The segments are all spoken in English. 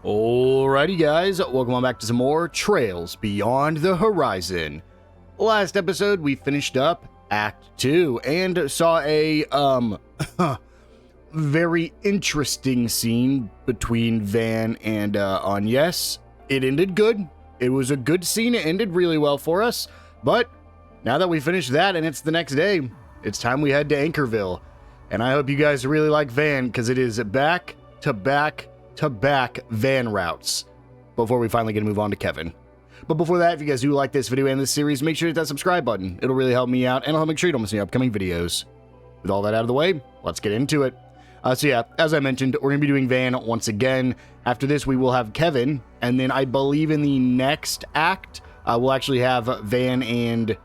Alrighty guys, welcome on back to some more Trails Beyond the Horizon. Last episode we finished up Act 2 and saw a very interesting scene between Van and Agnes. It ended good. It was a good scene, it ended really well for us, but now that we finished that and it's the next day, it's time we head to Anchorville. And I hope you guys really like Van, because it is back to back Van routes before we finally get to move on to Kevin. But before that, if you guys do like this video and this series, make sure to hit that subscribe button. It'll really help me out, and I'll make sure you don't miss any upcoming videos. With all that out of the way, let's get into it. So yeah, as I mentioned, we're going to be doing Van once again. After this, we will have Kevin, and then I believe in the next act, we'll actually have Van and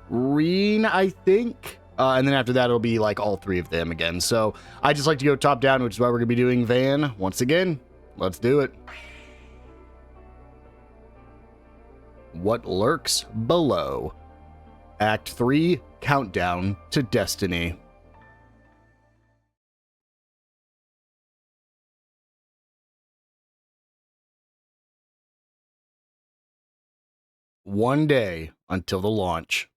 Reen, I think. And then after that, it'll be like all three of them again. So I just like to go top down, which is why we're going to be doing Van once again. Let's do it. What lurks below? Act 3, Countdown to Destiny. One day until the launch.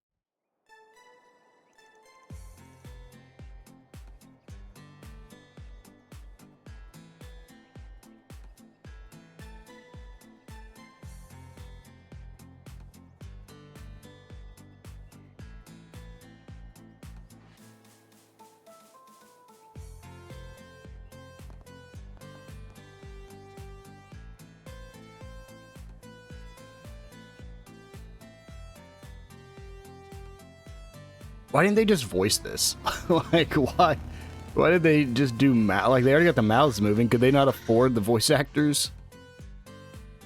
Why didn't they just voice this? Like, why? Why did they just do like, they already got the mouths moving. Could they not afford the voice actors?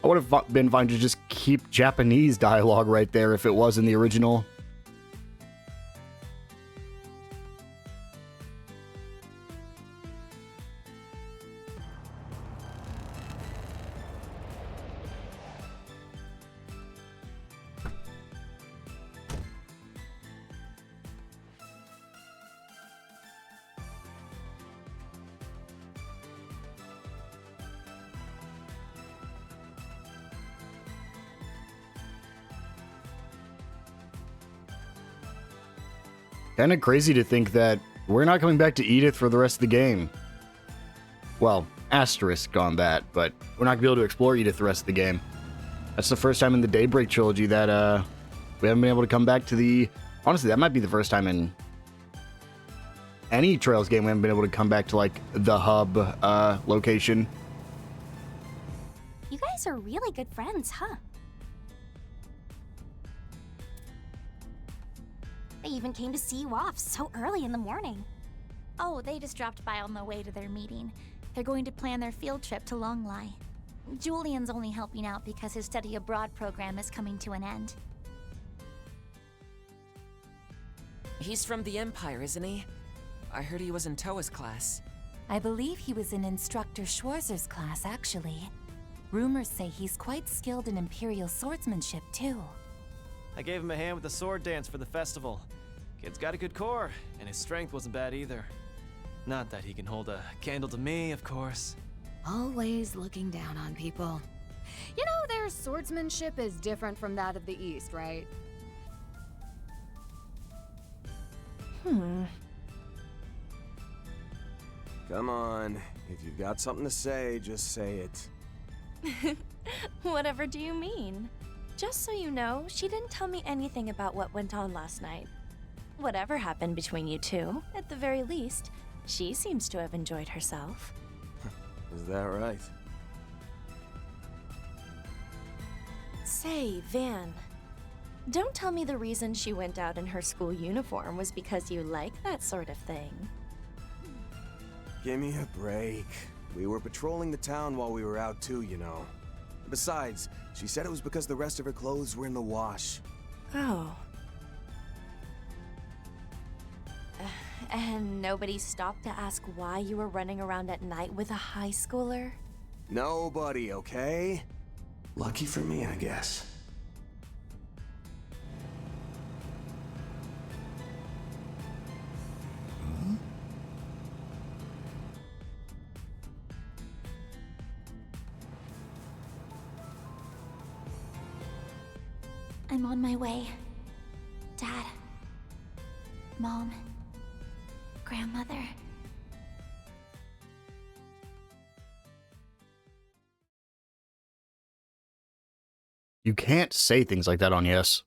I would have been fine to just keep Japanese dialogue right there if it was in the original. Kinda crazy to think that we're not coming back to Edith for the rest of the game. Well, asterisk on that, but we're not gonna be able to explore Edith the rest of the game. That's the first time in the Daybreak trilogy that we haven't been able to come back to the... Honestly, that might be the first time in any Trails game we haven't been able to come back to, like, the hub location. You guys are really good friends, huh? They even came to see you off so early in the morning. Oh, they just dropped by on the way to their meeting. They're going to plan their field trip to Longlai. Julian's only helping out because his study abroad program is coming to an end. He's from the Empire, isn't he? I heard he was in Toa's class. I believe he was in Instructor Schwarzer's class, actually. Rumors say he's quite skilled in Imperial swordsmanship, too. I gave him a hand with the sword dance for the festival. Kid's got a good core, and his strength wasn't bad either. Not that he can hold a candle to me, of course. Always looking down on people. You know, their swordsmanship is different from that of the East, right? Come on, if you've got something to say, just say it. Whatever do you mean? Just so you know, she didn't tell me anything about what went on last night. Whatever happened between you two, at the very least, she seems to have enjoyed herself. Is that right? Say, Van, don't tell me the reason she went out in her school uniform was because you like that sort of thing. Give me a break. We were patrolling the town while we were out too, you know. Besides, she said it was because the rest of her clothes were in the wash. Oh. And nobody stopped to ask why you were running around at night with a high schooler? Nobody, okay? Lucky for me, I guess. I'm on my way. Dad. Mom. Grandmother. You can't say things like that on Yes.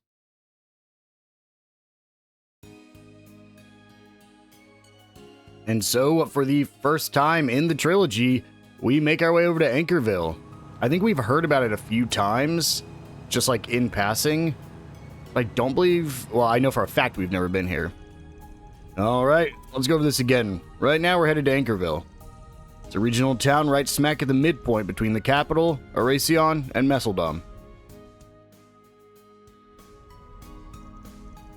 And so, for the first time in the trilogy, we make our way over to Anchorville. I think we've heard about it a few times, just like in passing. I don't believe... Well, I know for a fact we've never been here. Alright, let's go over this again. Right now we're headed to Anchorville. It's a regional town right smack at the midpoint between the capital, Aracion, and Messeldom.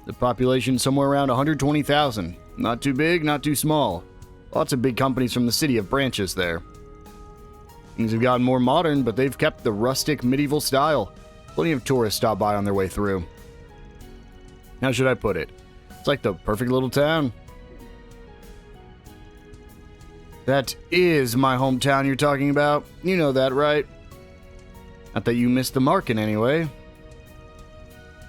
The population somewhere around 120,000. Not too big, not too small. Lots of big companies from the city have branches there. Things have gotten more modern, but they've kept the rustic medieval style. Plenty of tourists stop by on their way through. How should I put it? It's like the perfect little town. That is my hometown you're talking about. You know that, right? Not that you missed the mark in any way.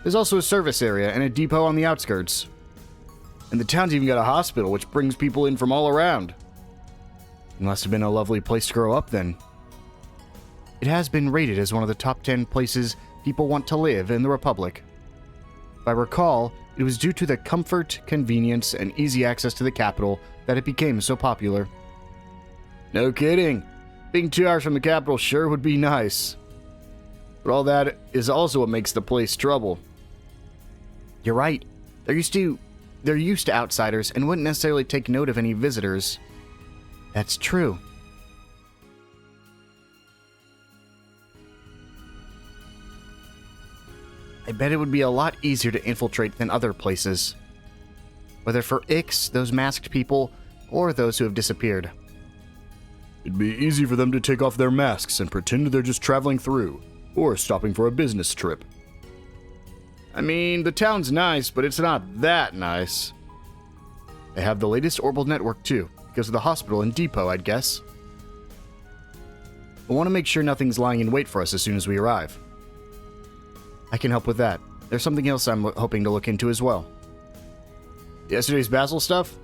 There's also a service area and a depot on the outskirts. And the town's even got a hospital, which brings people in from all around. It must have been a lovely place to grow up then. It has been rated as one of the top 10 places people want to live in the Republic. If I recall, it was due to the comfort, convenience, and easy access to the capital that it became so popular. No kidding. Being 2 hours from the capital sure would be nice. But all that is also what makes the place trouble. You're right. They're used to outsiders and wouldn't necessarily take note of any visitors. That's true. I bet it would be a lot easier to infiltrate than other places. Whether for Ix, those masked people, or those who have disappeared. It'd be easy for them to take off their masks and pretend they're just traveling through, or stopping for a business trip. I mean, the town's nice, but it's not that nice. They have the latest orbital network too, because of the hospital and depot, I'd guess. I want to make sure nothing's lying in wait for us as soon as we arrive. I can help with that. There's something else I'm hoping to look into as well. Yesterday's Basil stuff?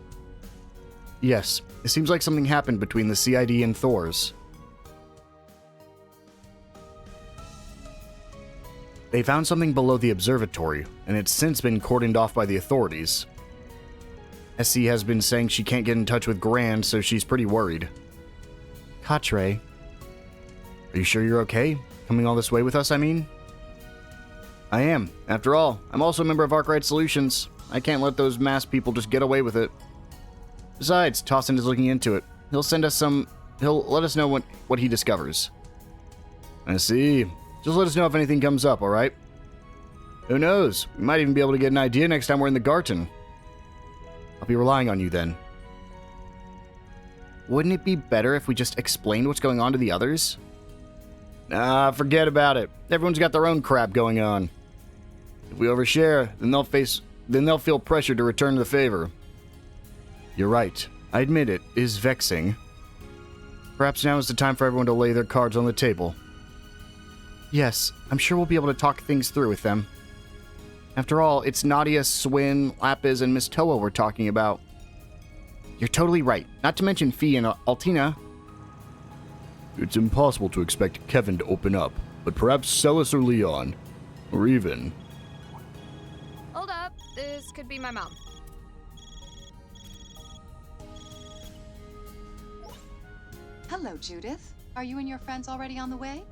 Yes, it seems like something happened between the CID and Thor's. They found something below the observatory, and it's since been cordoned off by the authorities. SC has been saying she can't get in touch with Grand, so she's pretty worried. Katre. Are you sure you're okay? Coming all this way with us, I mean? I am. After all, I'm also a member of Arkwright Solutions. I can't let those masked people just get away with it. Besides, Tossin is looking into it. He'll let us know what he discovers. I see. Just let us know if anything comes up, alright? Who knows? We might even be able to get an idea next time we're in the Garten. I'll be relying on you then. Wouldn't it be better if we just explained what's going on to the others? Nah, forget about it. Everyone's got their own crap going on. If we overshare, then they'll feel pressure to return the favor. You're right. I admit it is vexing. Perhaps now is the time for everyone to lay their cards on the table. Yes, I'm sure we'll be able to talk things through with them. After all, it's Nadia, Swin, Lapis, and Miss Toa we're talking about. You're totally right. Not to mention Fee and Altina. It's impossible to expect Kevin to open up, but perhaps Celis or Leon. Or even... Hold up. This could be my mom. Hello, Judith. Are you and your friends already on the way?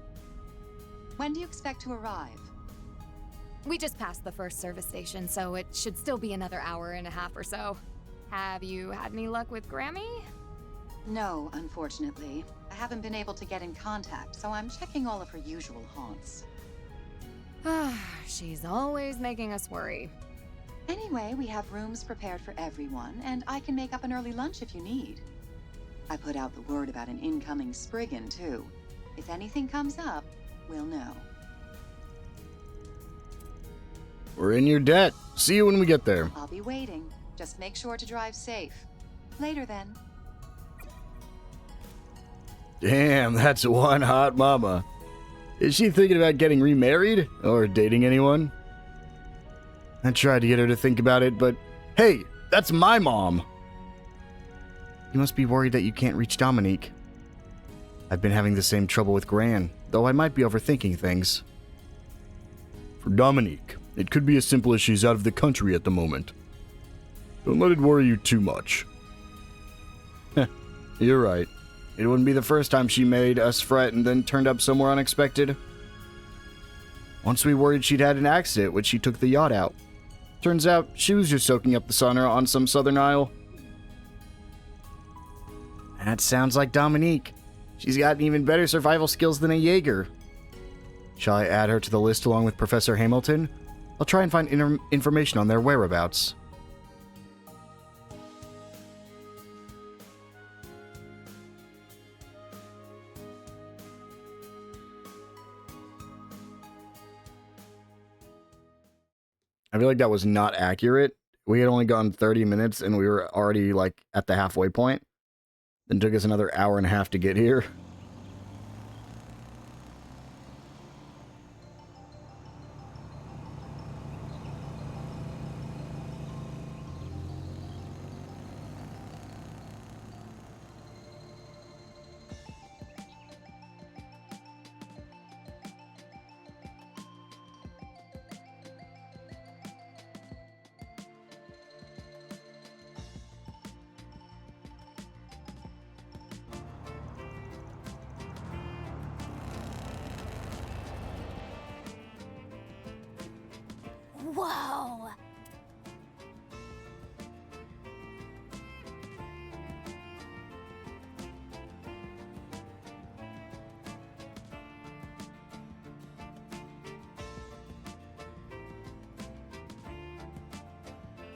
When do you expect to arrive? We just passed the first service station, so it should still be another hour and a half or so. Have you had any luck with Grammy? No, unfortunately. I haven't been able to get in contact, so I'm checking all of her usual haunts. She's always making us worry. Anyway, we have rooms prepared for everyone, and I can make up an early lunch if you need. I put out the word about an incoming Spriggan, too. If anything comes up, we'll know. We're in your debt. See you when we get there. I'll be waiting. Just make sure to drive safe. Later, then. Damn, that's one hot mama. Is she thinking about getting remarried? Or dating anyone? I tried to get her to think about it, but hey, that's my mom! You must be worried that you can't reach Dominique. I've been having the same trouble with Gran, though I might be overthinking things. For Dominique, it could be as simple as she's out of the country at the moment. Don't let it worry you too much. You're right. It wouldn't be the first time she made us fret and then turned up somewhere unexpected. Once we worried she'd had an accident when she took the yacht out. Turns out she was just soaking up the sun on some southern isle. That sounds like Dominique. She's got even better survival skills than a Jaeger. Shall I add her to the list along with Professor Hamilton? I'll try and find information on their whereabouts. I feel like that was not accurate. We had only gone 30 minutes and we were already like at the halfway point. Then took us another hour and a half to get here. Whoa!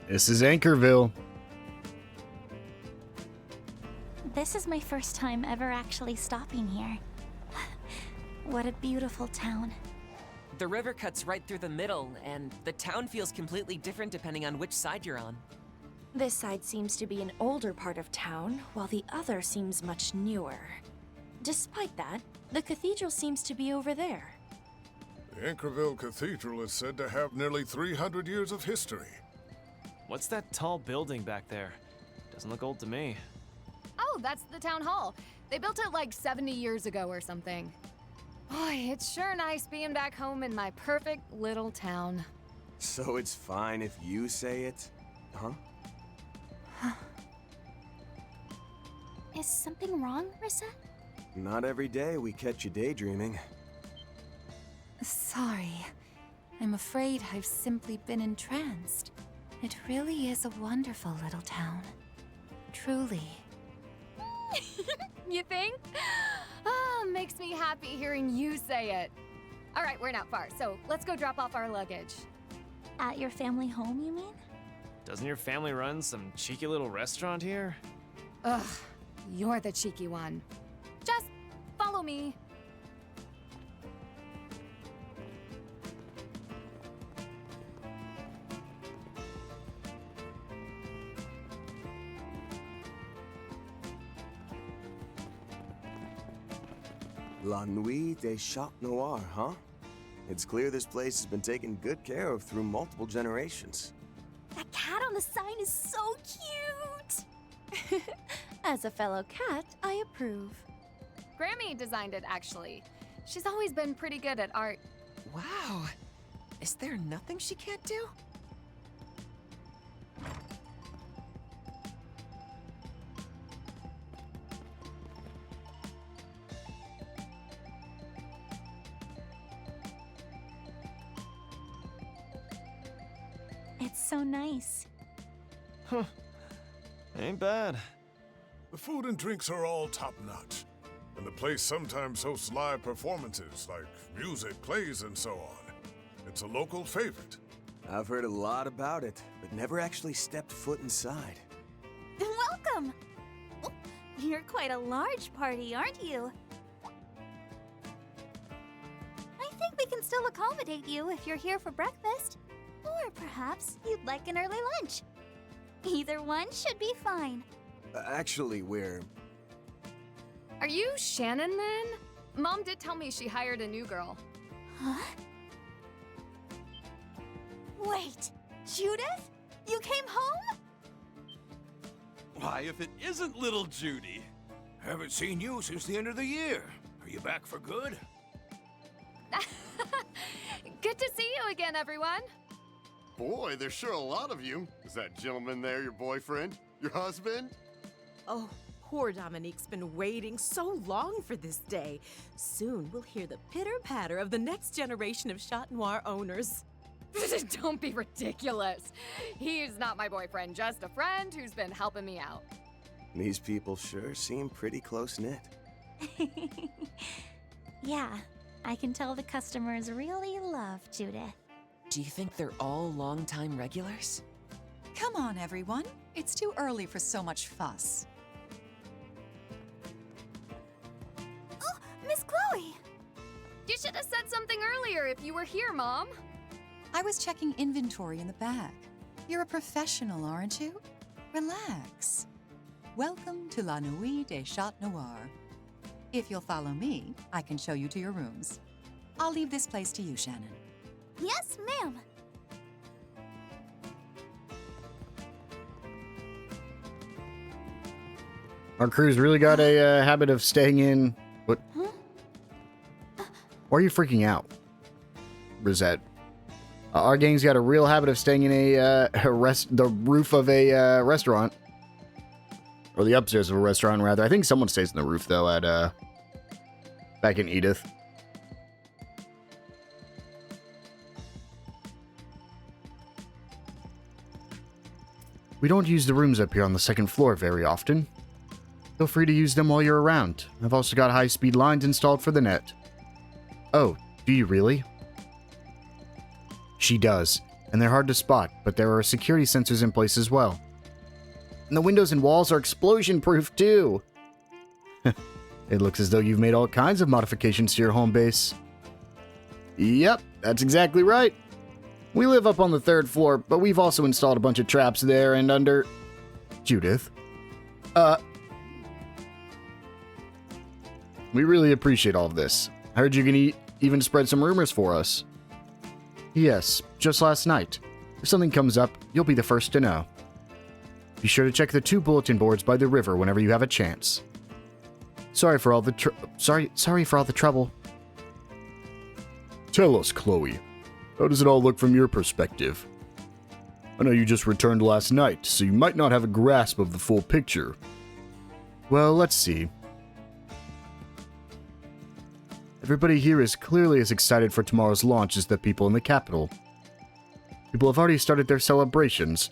This is Anchorville. This is my first time ever actually stopping here. What a beautiful town. The river cuts right through the middle, and the town feels completely different depending on which side you're on. This side seems to be an older part of town, while the other seems much newer. Despite that, the cathedral seems to be over there. The Anchorville Cathedral is said to have nearly 300 years of history. What's that tall building back there? Doesn't look old to me. Oh, that's the town hall. They built it like 70 years ago or something. Boy, it's sure nice being back home in my perfect little town. So it's fine if you say it, huh? Is something wrong, Rissa? Not every day we catch you daydreaming. Sorry. I'm afraid I've simply been entranced. It really is a wonderful little town. Truly. You think? Oh, makes me happy hearing you say it. All right, we're not far, so let's go drop off our luggage. At your family home, you mean? Doesn't your family run some cheeky little restaurant here? Ugh, you're the cheeky one. Just follow me. La Nuit des Chats Noirs, huh? It's clear this place has been taken good care of through multiple generations. That cat on the sign is so cute! As a fellow cat, I approve. Grammy designed it, actually. She's always been pretty good at art. Wow. Is there nothing she can't do? It's so nice. Huh. Ain't bad. The food and drinks are all top-notch, and the place sometimes hosts live performances like music, plays, and so on. It's a local favorite. I've heard a lot about it, but never actually stepped foot inside. Welcome! Oh, you're quite a large party, aren't you? I think we can still accommodate you if you're here for breakfast. Or perhaps you'd like an early lunch. Either one should be fine. Actually, we're... Are you Shannon, then? Mom did tell me she hired a new girl. Huh? Wait, Judith? You came home? Why, if it isn't little Judy? Haven't seen you since the end of the year. Are you back for good? Good to see you again, everyone. Boy, there's sure a lot of you. Is that gentleman there your boyfriend? Your husband? Oh, poor Dominique's been waiting so long for this day. Soon we'll hear the pitter-patter of the next generation of Chat Noir owners. Don't be ridiculous. He's not my boyfriend, just a friend who's been helping me out. These people sure seem pretty close-knit. Yeah, I can tell the customers really love Judith. Do you think they're all longtime regulars? Come on, everyone. It's too early for so much fuss. Oh, Miss Chloe! You should have said something earlier if you were here, Mom. I was checking inventory in the back. You're a professional, aren't you? Relax. Welcome to La Nuit des Chat Noirs. If you'll follow me, I can show you to your rooms. I'll leave this place to you, Shannon. Yes, ma'am. Our crew's really got a habit of staying in... What? Huh? Why are you freaking out, Rosette? Our gang's got a real habit of staying in the roof of a restaurant. Or the upstairs of a restaurant, rather. I think someone stays in the roof, though, at back in Edith. We don't use the rooms up here on the second floor very often. Feel free to use them while you're around. I've also got high-speed lines installed for the net. Oh, do you really? She does, and they're hard to spot, but there are security sensors in place as well. And the windows and walls are explosion-proof, too! It looks as though you've made all kinds of modifications to your home base. Yep, that's exactly right. We live up on the third floor, but we've also installed a bunch of traps there and under... Judith? We really appreciate all of this. I heard you can even spread some rumors for us. Yes, just last night. If something comes up, you'll be the first to know. Be sure to check the 2 bulletin boards by the river whenever you have a chance. Sorry for all the trouble. Tell us, Chloe. How does it all look from your perspective? I know you just returned last night, so you might not have a grasp of the full picture. Well, let's see. Everybody here is clearly as excited for tomorrow's launch as the people in the capital. People have already started their celebrations.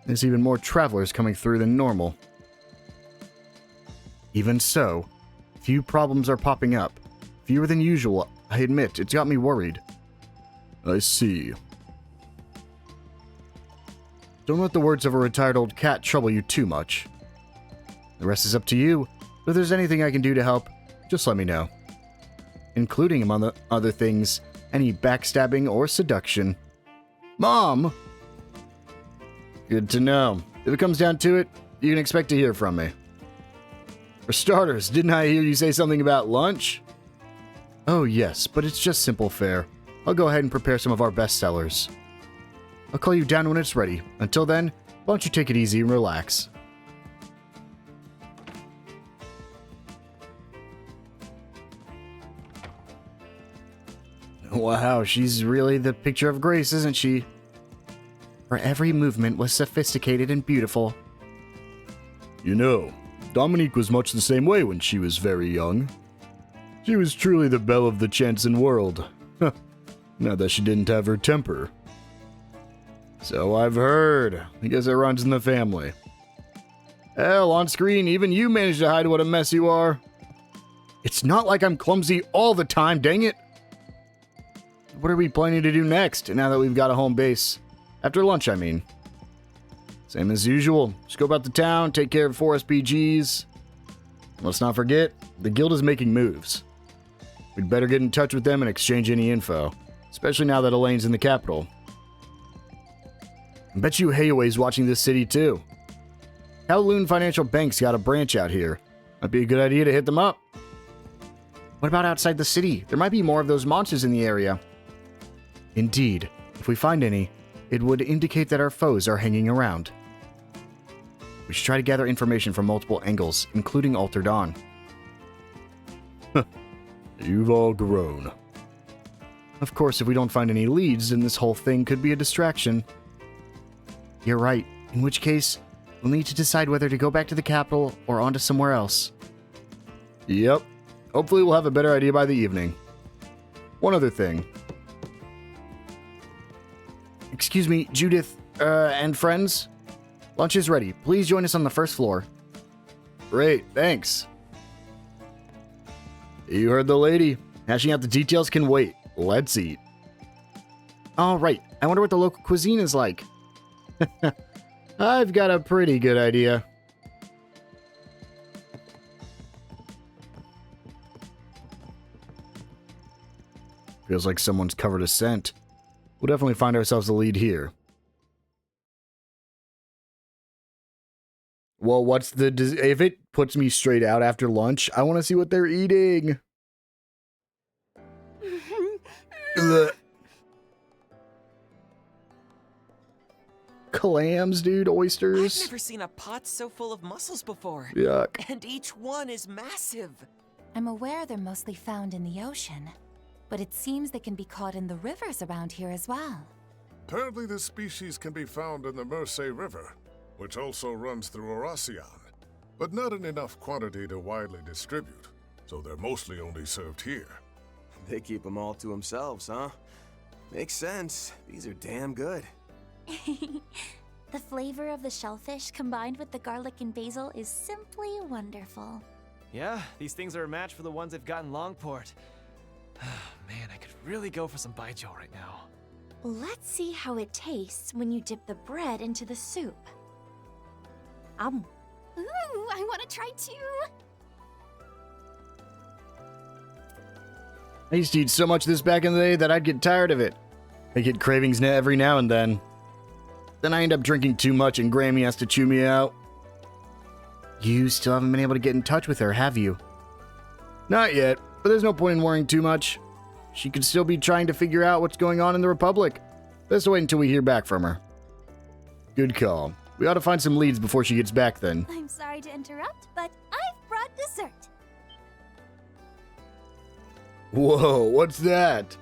There's even more travelers coming through than normal. Even so, few problems are popping up. Fewer than usual, I admit, it's got me worried. I see. Don't let the words of a retired old cat trouble you too much. The rest is up to you, but if there's anything I can do to help, just let me know. Including, among other things, any backstabbing or seduction. Mom! Good to know. If it comes down to it, you can expect to hear from me. For starters, didn't I hear you say something about lunch? Oh yes, but it's just simple fare. I'll go ahead and prepare some of our best sellers. I'll call you down when it's ready. Until then, why don't you take it easy and relax. Wow, she's really the picture of grace, isn't she? Her every movement was sophisticated and beautiful. You know, Dominique was much the same way when she was very young. She was truly the belle of the Chanson world. Not that she didn't have her temper. So I've heard. I guess it runs in the family. Hell, on screen, even you managed to hide what a mess you are. It's not like I'm clumsy all the time, dang it. What are we planning to do next, now that we've got a home base? After lunch, I mean. Same as usual. Just go about the town, take care of 4 SPGs. Let's not forget, the guild is making moves. We'd better get in touch with them and exchange any info. Especially now that Elaine's in the capital. I bet you Hayaway's watching this city too. Kowloon Financial Bank's got a branch out here. Might be a good idea to hit them up. What about outside the city? There might be more of those monsters in the area. Indeed. If we find any, it would indicate that our foes are hanging around. We should try to gather information from multiple angles, including Alter Dawn. You've all grown. Of course, if we don't find any leads, then this whole thing could be a distraction. You're right, in which case, we'll need to decide whether to go back to the capital or on to somewhere else. Yep. Hopefully we'll have a better idea by the evening. One other thing. Excuse me, Judith, and friends? Lunch is ready. Please join us on the first floor. Great, thanks. You heard the lady. Hashing out the details can wait. Let's eat. All right, I wonder what the local cuisine is like. I've got a pretty good idea. Feels like someone's covered a scent. We'll definitely find ourselves a lead here. Well, what's the... If it puts me straight out after lunch, I want to see what they're eating. Clams, dude, oysters. I've never seen a pot so full of mussels before. Yuck. And each one is massive. I'm aware they're mostly found in the ocean, but it seems they can be caught in the rivers around here as well. Apparently this species can be found in the Mersey River, which also runs through Oracion, but not in enough quantity to widely distribute, so they're mostly only served here. They keep them all to themselves, huh? Makes sense. These are damn good. The flavor of the shellfish combined with the garlic and basil is simply wonderful. Yeah, these things are a match for the ones they've got in Longport. Man, I could really go for some baijiu right now. Let's see how it tastes when you dip the bread into the soup. Ooh, I want to try too. I used to eat so much of this back in the day that I'd get tired of it. I get cravings every now and then. Then I end up drinking too much and Grammy has to chew me out. You still haven't been able to get in touch with her, have you? Not yet, but there's no point in worrying too much. She could still be trying to figure out what's going on in the Republic. Let's wait until we hear back from her. Good call. We ought to find some leads before she gets back then. I'm sorry to interrupt, but I've brought dessert. Whoa, what's that?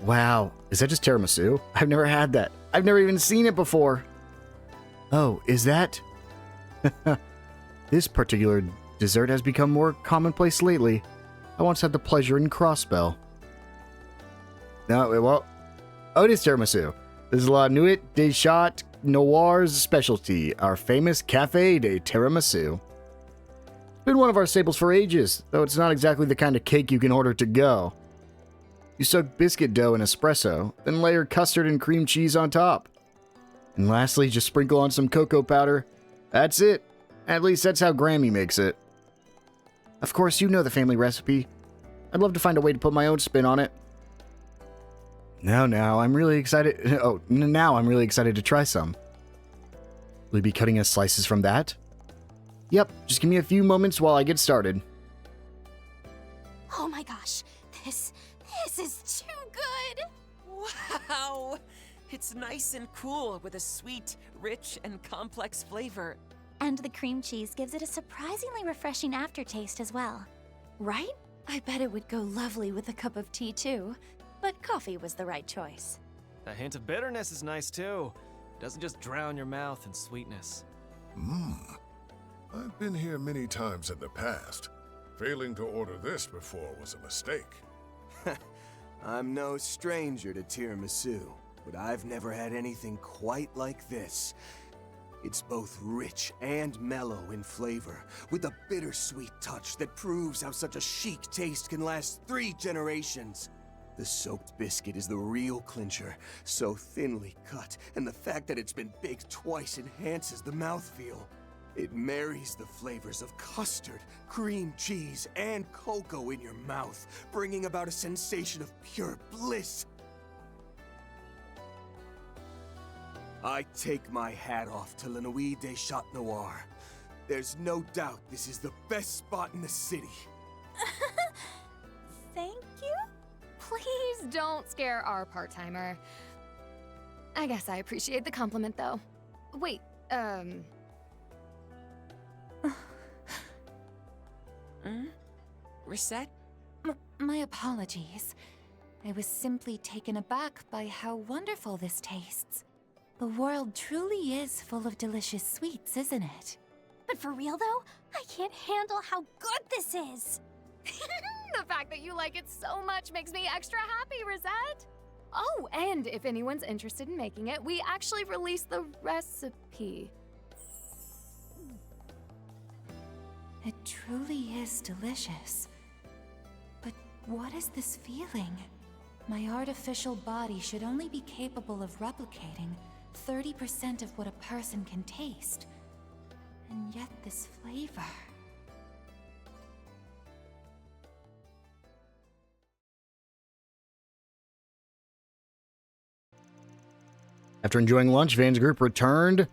Wow, is that just tiramisu? I've never had that. I've never even seen it before. Oh, is that? This particular dessert has become more commonplace lately. I once had the pleasure in Crossbell. No, well, oh, it is tiramisu. This is La Nuit des Chats Noir's specialty, our famous Café de Tiramisu. It's been one of our staples for ages, though it's not exactly the kind of cake you can order to go. You soak biscuit dough in espresso, then layer custard and cream cheese on top. And lastly, just sprinkle on some cocoa powder. That's it. At least that's how Grammy makes it. Of course, you know the family recipe. I'd love to find a way to put my own spin on it. Now I'm really excited. Oh, now I'm really excited to try some. Will you be cutting us slices from that? Yep, just give me a few moments while I get started. Oh my gosh, this is too good. Wow! It's nice and cool with a sweet, rich, and complex flavor. And the cream cheese gives it a surprisingly refreshing aftertaste as well. Right? I bet it would go lovely with a cup of tea too. But coffee was the right choice. A hint of bitterness is nice too. It doesn't just drown your mouth in sweetness. I've been here many times in the past. Failing to order this before was a mistake. I'm no stranger to tiramisu, but I've never had anything quite like this. It's both rich and mellow in flavor, with a bittersweet touch that proves how such a chic taste can last 3 generations. The soaked biscuit is the real clincher, so thinly cut, and the fact that it's been baked twice enhances the mouthfeel. It marries the flavors of custard, cream cheese, and cocoa in your mouth, bringing about a sensation of pure bliss. I take my hat off to La Nuit des Chats Noir. There's no doubt this is the best spot in the city. Thank you? Please don't scare our part-timer. I guess I appreciate the compliment, though. Wait, Reset? My apologies. I was simply taken aback by how wonderful this tastes. The world truly is full of delicious sweets, isn't it? But for real though, I can't handle how good this is. The fact that you like it so much makes me extra happy, Rosette. Oh, and if anyone's interested in making it, we actually released the recipe. It truly is delicious. But what is this feeling? My artificial body should only be capable of replicating 30% of what a person can taste. And yet this flavor... After enjoying lunch, Van's group returned.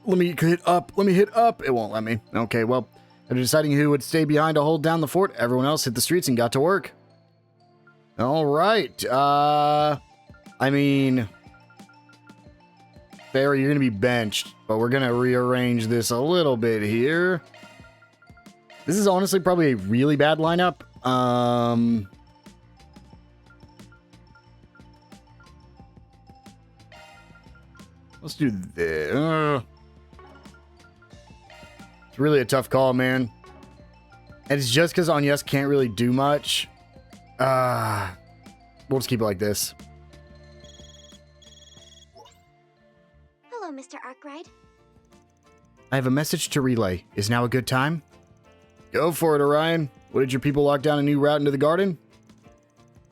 Let me hit up. It won't let me. Okay, well, after deciding who would stay behind to hold down the fort, everyone else hit the streets and got to work. All right. I mean, Barry, you're going to be benched, but we're going to rearrange this a little bit here. This is honestly probably a really bad lineup. Let's do this. It's really a tough call, man. And it's just because Agnes can't really do much. We'll just keep it like this. Hello, Mr. Arkwright. I have a message to relay. Is now a good time? Go for it, Orion. What, did your people lock down a new route into the garden?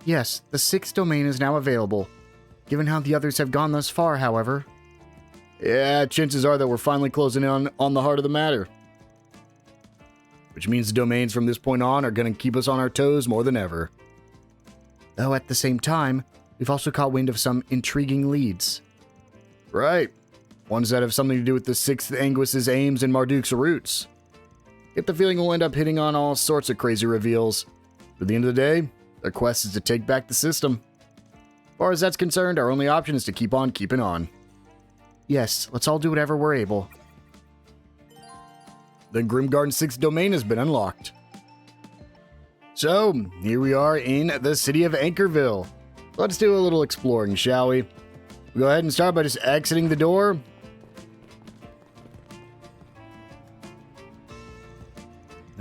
Yes, the 6th domain is now available. Given how the others have gone thus far, however... Yeah, chances are that we're finally closing in on the heart of the matter. Which means the domains from this point on are going to keep us on our toes more than ever. Though at the same time, we've also caught wind of some intriguing leads. Right. Ones that have something to do with the 6th Anguis's aims and Marduk's roots. Get the feeling we'll end up hitting on all sorts of crazy reveals. But at the end of the day, their quest is to take back the system. As far as that's concerned, our only option is to keep on keeping on. Yes, let's all do whatever we're able. The Grimgarden 6th domain has been unlocked. So, here we are in the city of Anchorville. Let's do a little exploring, shall we? We'll go ahead and start by just exiting the door.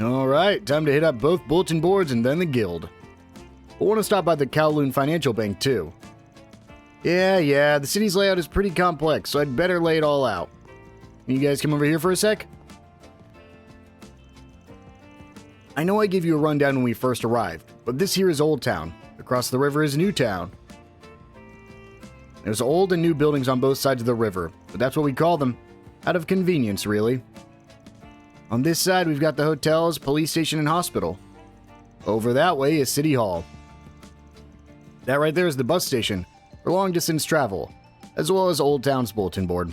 Alright, time to hit up both bulletin boards and then the guild. We'll want to stop by the Kowloon Financial Bank too. Yeah, the city's layout is pretty complex, so I'd better lay it all out. You guys come over here for a sec? I know I gave you a rundown when we first arrived, but this here is Old Town. Across the river is New Town. There's old and new buildings on both sides of the river, but that's what we call them. Out of convenience, really. On this side, we've got the hotels, police station, and hospital. Over that way is City Hall. That right there is the bus station for long-distance travel, as well as Old Town's bulletin board.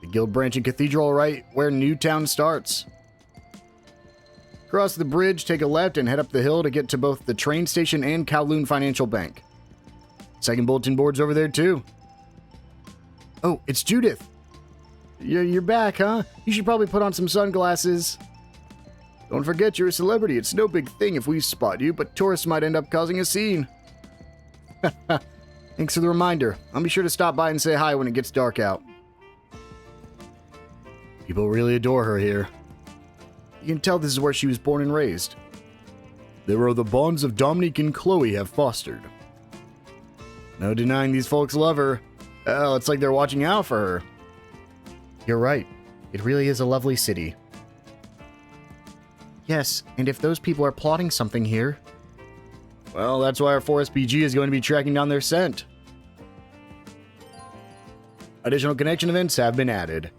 The guild branch and cathedral right where New Town starts. Cross the bridge, take a left, and head up the hill to get to both the train station and Kowloon Financial Bank. Second bulletin board's over there too. Oh, it's Judith. You're back, huh? You should probably put on some sunglasses. Don't forget you're a celebrity. It's no big thing if we spot you, but tourists might end up causing a scene. Thanks for the reminder. I'll be sure to stop by and say hi when it gets dark out. People really adore her here. You can tell this is where she was born and raised. There are the bonds of Dominique and Chloe have fostered. No denying these folks love her. Oh, it's like they're watching out for her. You're right. It really is a lovely city. Yes, and if those people are plotting something here... Well, that's why our 4SPG is going to be tracking down their scent. Additional connection events have been added.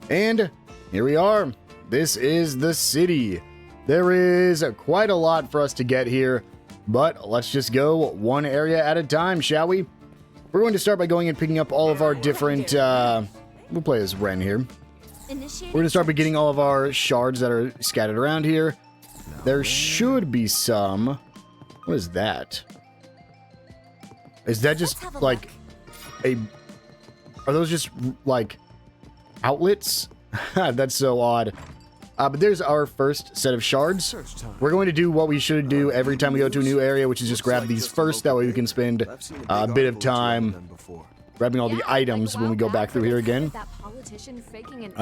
And here we are. This is the city. There is quite a lot for us to get here, but let's just go one area at a time, shall we? We're going to start by going and picking up all of our different, we'll play as Ren here. We're going to start by getting all of our shards that are scattered around here. There should be some. What is that? Is that just like a... Are those just like outlets? That's so odd. But there's our first set of shards. We're going to do what we should do every time we go to a new area, which is just grab these first. That way we can spend a bit of time grabbing all the items when we go back through here again.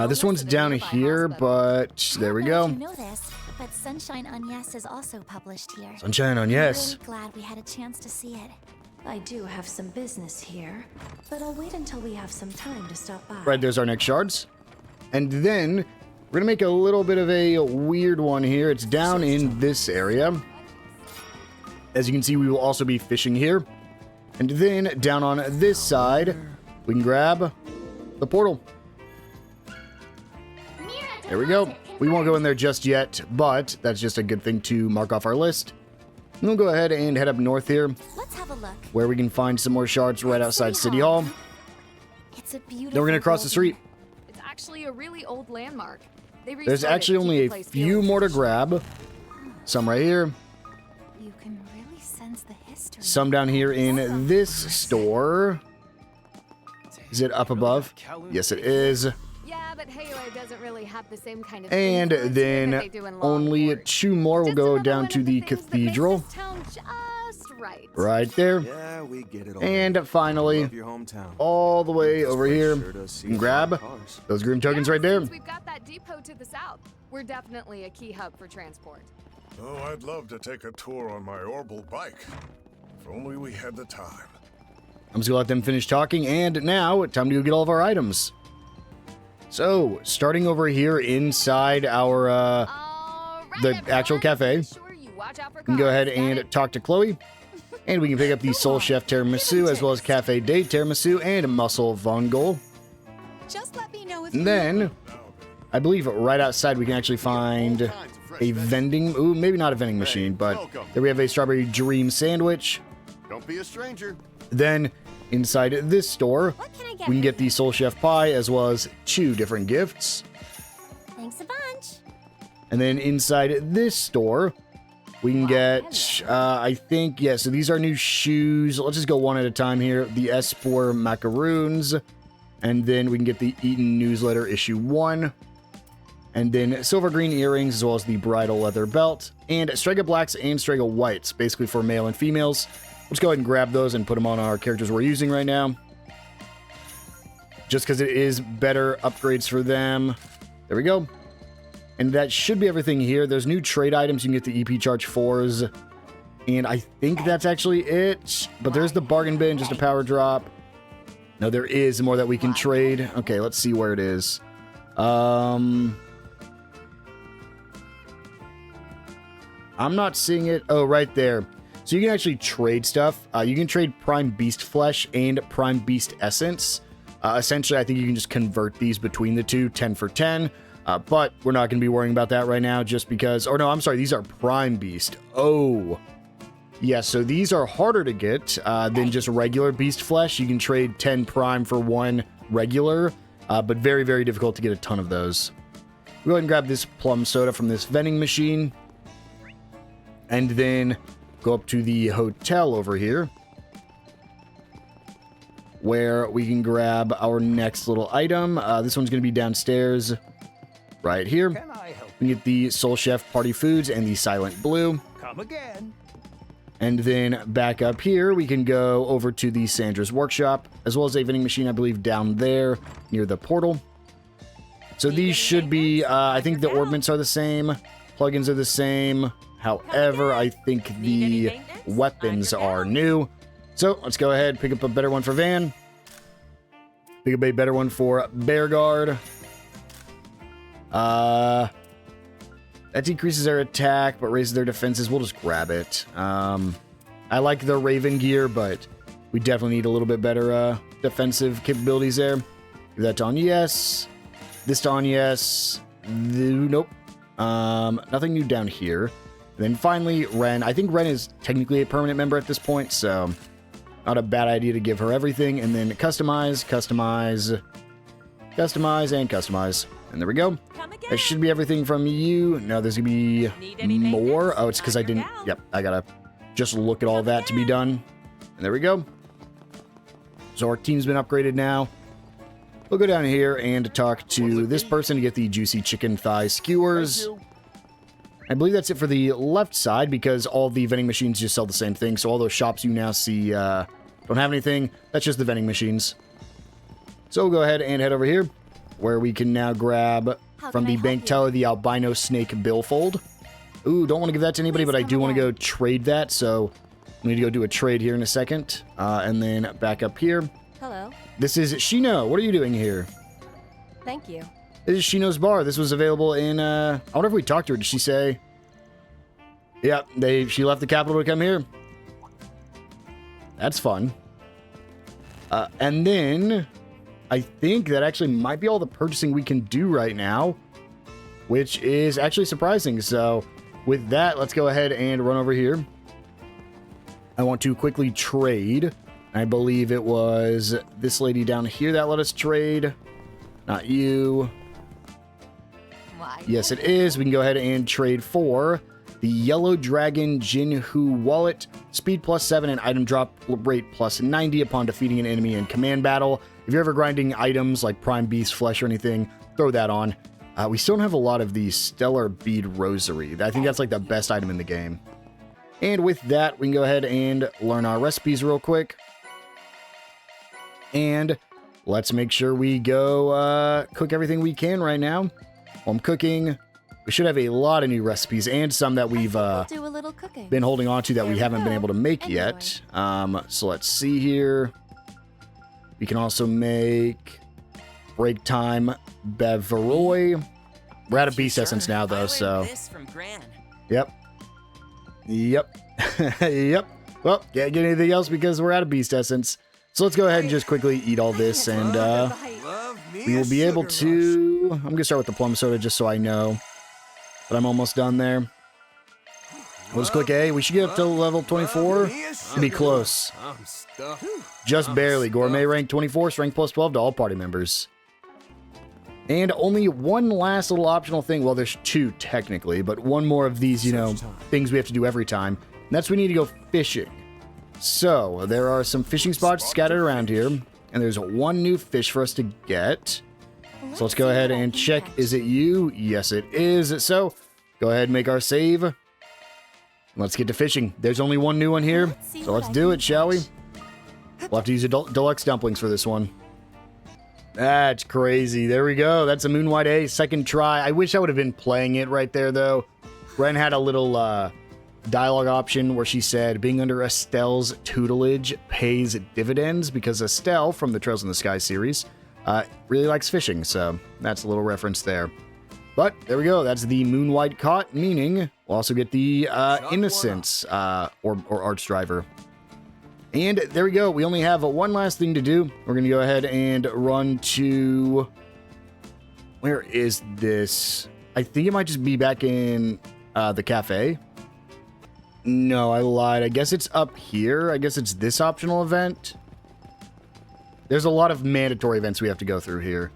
This one's down here, but there we go. You know this, but Sunshine on Yes is also published here. Sunshine on Yes. I'm really glad we had a chance to see it. I do have some business here, but I'll wait until we have some time to stop by. Right, there's our next shards. And then we're gonna make a little bit of a weird one here. It's down in this area. As you can see, we will also be fishing here. And then down on this side, we can grab the portal. There we go. We won't go in there just yet, but that's just a good thing to mark off our list. And we'll go ahead and head up north here. Let's have a look. Where we can find some more shards right outside City Hall. It's a beautiful Then we're gonna cross the street. It's actually a really old landmark. There's actually only a few more to grab. Some right here. You can really sense the history. Some down here in this store. Is it up above? Yes, it is. Yeah, but Halo doesn't really have the same kind of And then only two more will go down to the cathedral. Right there. Yeah, we get it all. And finally, all the way over here, you can grab those Grim tokens right there. We've got that depot to the south. We're definitely a key hub for transport. Oh, I'd love to take a tour on my orbital bike. If only we had the time. I'm just gonna let them finish talking, and now time to go get all of our items. So, starting over here inside our the actual cafe, we can go ahead and talk to Chloe, and we can pick up the Soul Chef Tiramisu as well as Cafe Day Tiramisu and Muscle Vongol. Just let me know if And then, I believe right outside we can actually find a vending, ooh, maybe not a vending machine, but there we have a Strawberry Dream Sandwich. Don't be a stranger. Then, inside this store, we can get the Soul Chef Pie as well as 2 different gifts. Thanks a bunch. And then inside this store, we can get, I think, yeah, so these are new shoes. Let's just go one at a time here. The Espor Macaroons. And then we can get the Eaton Newsletter issue 1. And then silver green earrings as well as the bridal leather belt. And Strega Blacks and Strega Whites, basically for male and females. Let's go ahead and grab those and put them on our characters we're using right now. Just because it is better upgrades for them. There we go. And that should be everything here. There's new trade items. You can get the EP Charge 4s. And I think that's actually it. But there's the bargain bin, just a power drop. No, there is more that we can trade. Okay, let's see where it is. I'm not seeing it. Oh, right there. So you can actually trade stuff. You can trade Prime Beast Flesh and Prime Beast Essence. Essentially, I think you can just convert these between the two, 10 for 10. But we're not going to be worrying about that right now just because... Or no, I'm sorry, these are Prime Beast. Oh. Yeah, so these are harder to get than just regular Beast Flesh. You can trade 10 Prime for 1 regular, but very, very difficult to get a ton of those. We'll go ahead and grab this plum soda from this vending machine. And then go up to the hotel over here, where we can grab our next little item. This one's going to be downstairs right here. We can get the Soul Chef Party Foods and the Silent Blue. Come again. And then back up here, we can go over to the Sandra's Workshop, as well as a vending machine, I believe, down there near the portal. So these should be, I think the ornaments are the same, plugins are the same. However, I think the weapons are new. So let's go ahead, pick up a better one for Van. Pick up a better one for Bear Guard. That decreases their attack, but raises their defenses. We'll just grab it. I like the Raven gear, but we definitely need a little bit better defensive capabilities there. Give that to on yes. This to on yes. Nope. Nothing new down here. And then finally, Ren. I think Ren is technically a permanent member at this point, so not a bad idea to give her everything. And then customize, customize, customize, and customize. And there we go. That should be everything from you. No, there's going to be more. Oh, it's because I didn't... Yep, I got to just look at all that to be done. And there we go. So our team's been upgraded now. We'll go down here and talk to this person to get the juicy chicken thigh skewers. I believe that's it for the left side because all the vending machines just sell the same thing. So all those shops you now see don't have anything. That's just the vending machines. So we'll go ahead and head over here where we can now grab from the bank teller the albino snake billfold. Ooh, don't want to give that to anybody, but I do want to go trade that. So we need to go do a trade here in a second. And then back up here. Hello. This is Shino. What are you doing here? Thank you. This is Shino's bar. This was available in, I wonder if we talked to her. Did she say? Yeah, she left the capital to come here. That's fun. And then I think that actually might be all the purchasing we can do right now, which is actually surprising. So with that, let's go ahead and run over here. I want to quickly trade. I believe it was this lady down here that let us trade. Not you. Yes, it is. We can go ahead and trade for the Yellow Dragon Jinhu wallet. Speed +7 and item drop rate +90 upon defeating an enemy in command battle. If you're ever grinding items like Prime Beast Flesh or anything, throw that on. We still don't have a lot of the Stellar Bead Rosary. I think that's like the best item in the game. And with that, we can go ahead and learn our recipes real quick. And let's make sure we go cook everything we can right now. While I'm cooking, we should have a lot of new recipes and some that we've do a little cooking. been holding on to that we haven't been able to make yet. So let's see here. We can also make break time Beveroy. We're out of beast essence now, though, so. This from Gran. Yep. Yep. Yep. Well, can't get anything else because we're out of beast essence. So let's go ahead and just quickly eat all this, and we will be able to... I'm going to start with the plum soda just so I know. But I'm almost done there. We'll just click A. We should get up to level 24. Should be close. Just barely. Gourmet rank 24, strength +12 to all party members. And only one last little optional thing. Well, there's two technically, but one more of these, things we have to do every time. And that's we need to go fishing. So, there are some fishing spots scattered around here, and there's one new fish for us to get. So let's go ahead and check. Is it you? Yes, it is. So, go ahead and make our save. Let's get to fishing. There's only one new one here, so let's do it, shall we? We'll have to use deluxe dumplings for this one. That's crazy. There we go. That's a Moonwhite A, second try. I wish I would have been playing it right there, though. Ren had a little dialogue option where she said, being under Estelle's tutelage pays dividends, because Estelle, from the Trails in the Sky series, really likes fishing, so that's a little reference there. But there we go. That's the Moonwhite caught, meaning we'll also get the Innocence or Arch Driver. And there we go. We only have one last thing to do. We're going to go ahead and run to... Where is this? I think it might just be back in the cafe. No, I lied. I guess it's up here. I guess it's this optional event. There's a lot of mandatory events we have to go through here.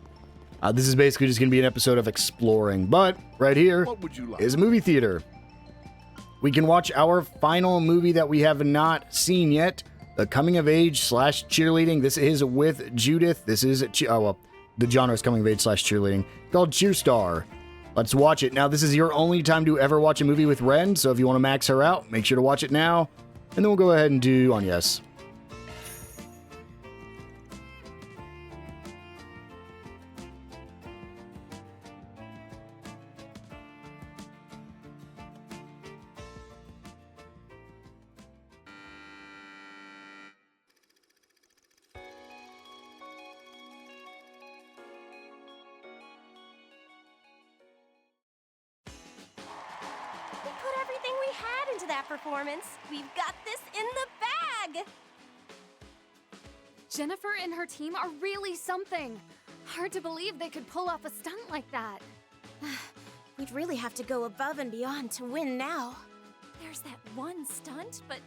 This is basically just going to be an episode of exploring. But right here is a movie theater. We can watch our final movie that we have not seen yet. The coming of age / cheerleading. This is with Judith. This is, the genre is coming of age / cheerleading. Called Cheerstar. Let's watch it. Now, this is your only time to ever watch a movie with Ren, so if you want to max her out, make sure to watch it now. And then we'll go ahead and do on yes. Performance. We've got this in the bag! Jennifer and her team are really something. Hard to believe they could pull off a stunt like that. We'd really have to go above and beyond to win now. There's that one stunt, but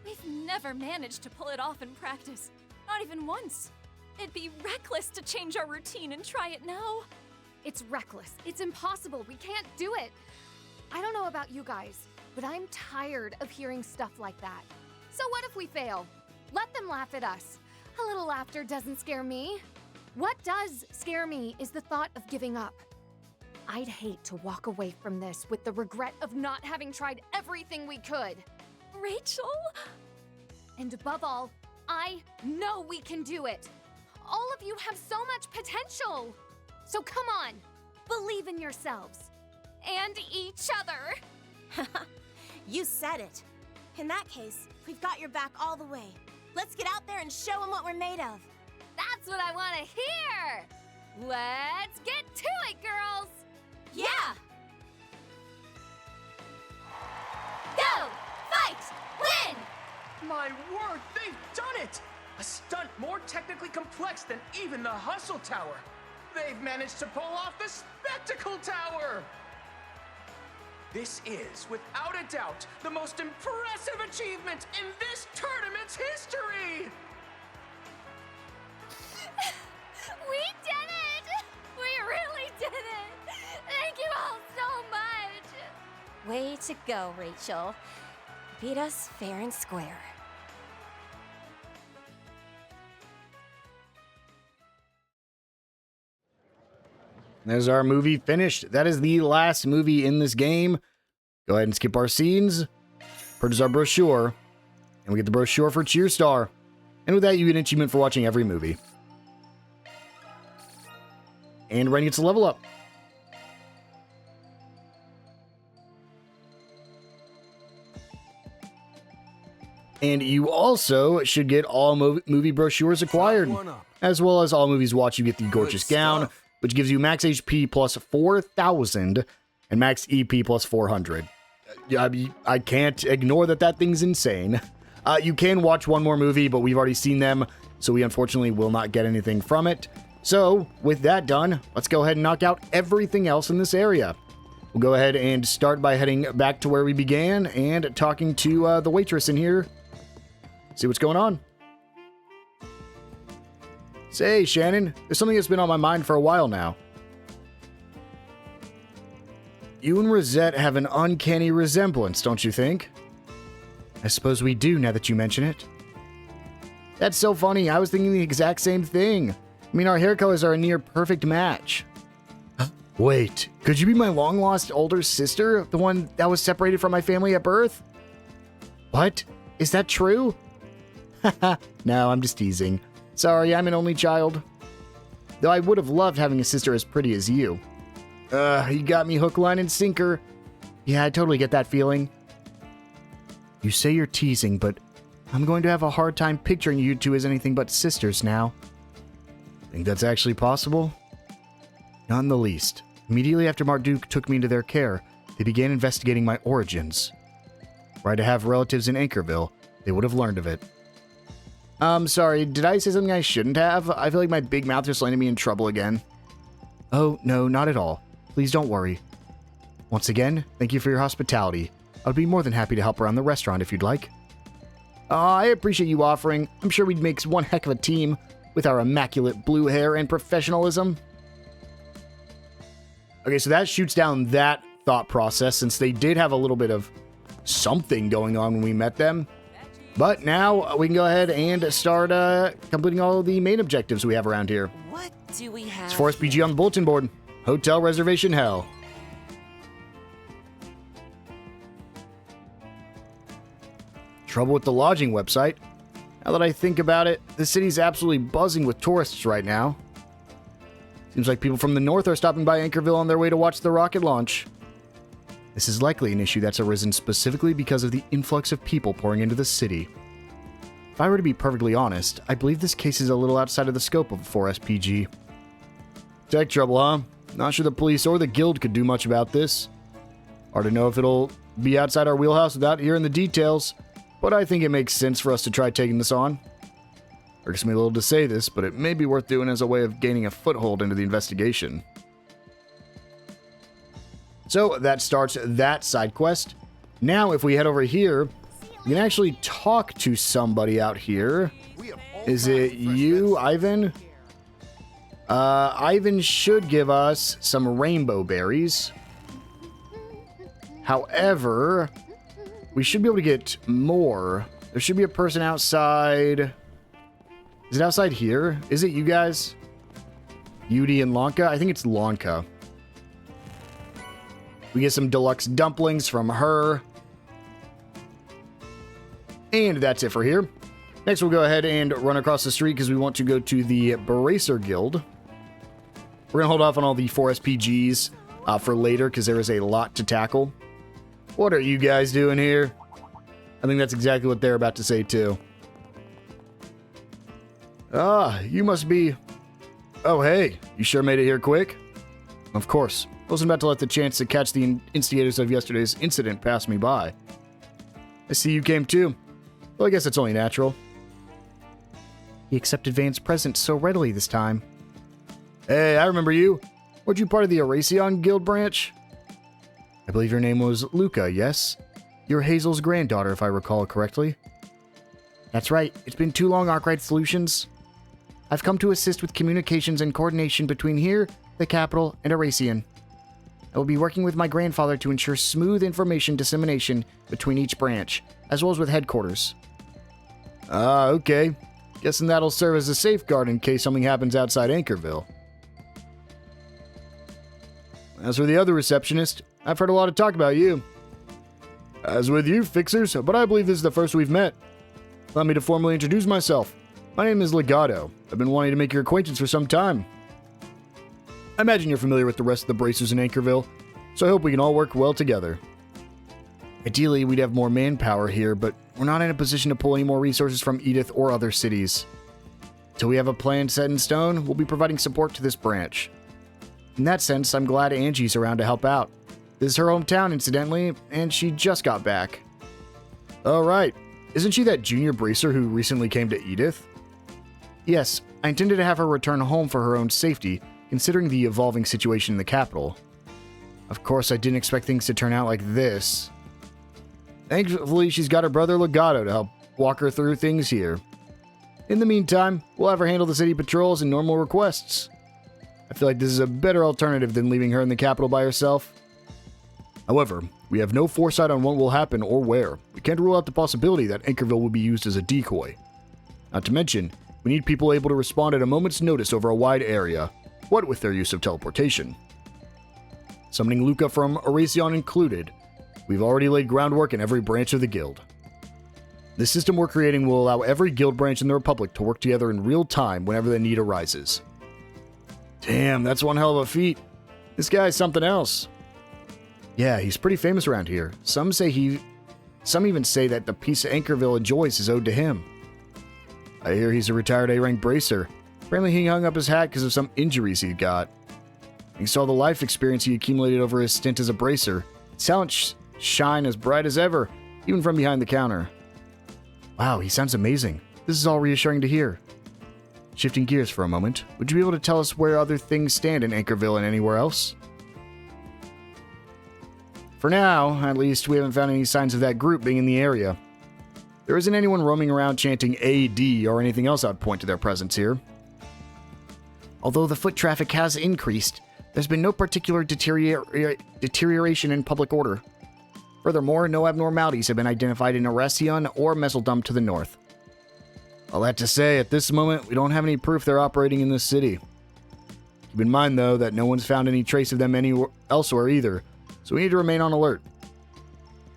we've never managed to pull it off in practice. Not even once. It'd be reckless to change our routine and try it now. It's reckless. It's impossible. We can't do it. I don't know about you guys, but I'm tired of hearing stuff like that. So what if we fail? Let them laugh at us. A little laughter doesn't scare me. What does scare me is the thought of giving up. I'd hate to walk away from this with the regret of not having tried everything we could. Rachel? And above all, I know we can do it. All of you have so much potential. So come on, believe in yourselves. And each other. You said it. In that case, we've got your back all the way. Let's get out there and show them what we're made of. That's what I want to hear. Let's get to it, girls. Yeah! Go! Fight! Win! My word, they've done it! A stunt more technically complex than even the Hustle Tower. They've managed to pull off the Spectacle Tower! This is, without a doubt, the most impressive achievement in this tournament's history! We did it! We really did it! Thank you all so much! Way to go, Rachel. Beat us fair and square. There's our movie finished. That is the last movie in this game. Go ahead and skip our scenes. Purchase our brochure. And we get the brochure for Cheerstar. And with that, you get an achievement for watching every movie. And Ren gets a level up. And you also should get all movie brochures acquired. As well as all movies watched, you get the gorgeous gown, which gives you max HP plus 4,000 and max EP plus 400. I can't ignore that thing's insane. You can watch one more movie, but we've already seen them, so we unfortunately will not get anything from it. So, with that done, let's go ahead and knock out everything else in this area. We'll go ahead and start by heading back to where we began and talking to the waitress in here. See what's going on. Say, Shannon, there's something that's been on my mind for a while now. You and Rosette have an uncanny resemblance, don't you think? I suppose we do, now that you mention it. That's so funny. I was thinking the exact same thing. I mean, our hair colors are a near perfect match. Wait, could you be my long-lost older sister? The one that was separated from my family at birth? What? Is that true? Haha, no, I'm just teasing. Sorry, I'm an only child. Though I would have loved having a sister as pretty as you. You got me hook, line, and sinker. Yeah, I totally get that feeling. You say you're teasing, but I'm going to have a hard time picturing you two as anything but sisters now. Think that's actually possible? Not in the least. Immediately after Marduk took me into their care, they began investigating my origins. Were I to have relatives in Anchorville, they would have learned of it. Sorry, did I say something I shouldn't have? I feel like my big mouth just landed me in trouble again. Oh, no, not at all. Please don't worry. Once again, thank you for your hospitality. I would be more than happy to help around the restaurant if you'd like. I appreciate you offering. I'm sure we'd make one heck of a team with our immaculate blue hair and professionalism. Okay, so that shoots down that thought process since they did have a little bit of something going on when we met them. But now we can go ahead and start completing all the main objectives we have around here. What do we have? It's 4SPG on the bulletin board. Hotel reservation hell. Trouble with the lodging website. Now that I think about it, the city's absolutely buzzing with tourists right now. Seems like people from the north are stopping by Anchorville on their way to watch the rocket launch. This is likely an issue that's arisen specifically because of the influx of people pouring into the city. If I were to be perfectly honest, I believe this case is a little outside of the scope of 4SPG. Tech trouble, huh? Not sure the police or the guild could do much about this. Hard to know if it'll be outside our wheelhouse without hearing the details, but I think it makes sense for us to try taking this on. Irks me a little to say this, but it may be worth doing as a way of gaining a foothold into the investigation. So that starts that side quest. Now if we head over here, we can actually talk to somebody out here. Is it you, Ivan? Ivan should give us some rainbow berries. However, we should be able to get more. There should be a person outside. Is it outside here? Is it you guys? Yudi and Lanka? I think it's Lanka. We get some deluxe dumplings from her. And that's it for here. Next, we'll go ahead and run across the street because we want to go to the Bracer Guild. We're going to hold off on all the 4 SPGs for later because there is a lot to tackle. What are you guys doing here? I think that's exactly what they're about to say too. Ah, you must be... Oh, hey, you sure made it here quick? Of course. I wasn't about to let the chance to catch the instigators of yesterday's incident pass me by. I see you came too. Well, I guess it's only natural. He accepted Van's present so readily this time. Hey, I remember you. Weren't you part of the Erasion Guild branch? I believe your name was Luca, yes? You're Hazel's granddaughter, if I recall correctly. That's right. It's been too long, Arkwright Solutions. I've come to assist with communications and coordination between here, the capital, and Erasion. I will be working with my grandfather to ensure smooth information dissemination between each branch, as well as with headquarters. Ah, okay. Guessing that'll serve as a safeguard in case something happens outside Anchorville. As for the other receptionist, I've heard a lot of talk about you. As with you, Fixers, but I believe this is the first we've met. Allow me to formally introduce myself. My name is Legato. I've been wanting to make your acquaintance for some time. I imagine you're familiar with the rest of the Bracers in Anchorville, so I hope we can all work well together. Ideally, we'd have more manpower here, but we're not in a position to pull any more resources from Edith or other cities. Till we have a plan set in stone, we'll be providing support to this branch. In that sense, I'm glad Angie's around to help out. This is her hometown, incidentally, and she just got back. Oh, right. Isn't she that junior bracer who recently came to Edith? Yes, I intended to have her return home for her own safety, considering the evolving situation in the capital. Of course, I didn't expect things to turn out like this. Thankfully, she's got her brother Legato to help walk her through things here. In the meantime, we'll have her handle the city patrols and normal requests. I feel like this is a better alternative than leaving her in the capital by herself. However, we have no foresight on what will happen or where. We can't rule out the possibility that Anchorville will be used as a decoy. Not to mention, we need people able to respond at a moment's notice over a wide area, what with their use of teleportation. Summoning Luca from Erasion included, we've already laid groundwork in every branch of the guild. The system we're creating will allow every guild branch in the Republic to work together in real time whenever the need arises. Damn, that's one hell of a feat. This guy's something else. Yeah, he's pretty famous around here. Some even say that the peace Anchorville enjoys is owed to him. I hear he's a retired A-rank bracer. Apparently he hung up his hat because of some injuries he'd got. He saw the life experience he accumulated over his stint as a bracer. His talents shine as bright as ever, even from behind the counter. Wow, he sounds amazing. This is all reassuring to hear. Shifting gears for a moment, would you be able to tell us where other things stand in Anchorville and anywhere else? For now, at least, we haven't found any signs of that group being in the area. There isn't anyone roaming around chanting AD or anything else that would point to their presence here. Although the foot traffic has increased, there's been no particular deterioration in public order. Furthermore, no abnormalities have been identified in Erasion or Meseldum to the north. All that to say, at this moment, we don't have any proof they're operating in this city. Keep in mind, though, that no one's found any trace of them anywhere elsewhere either, so we need to remain on alert.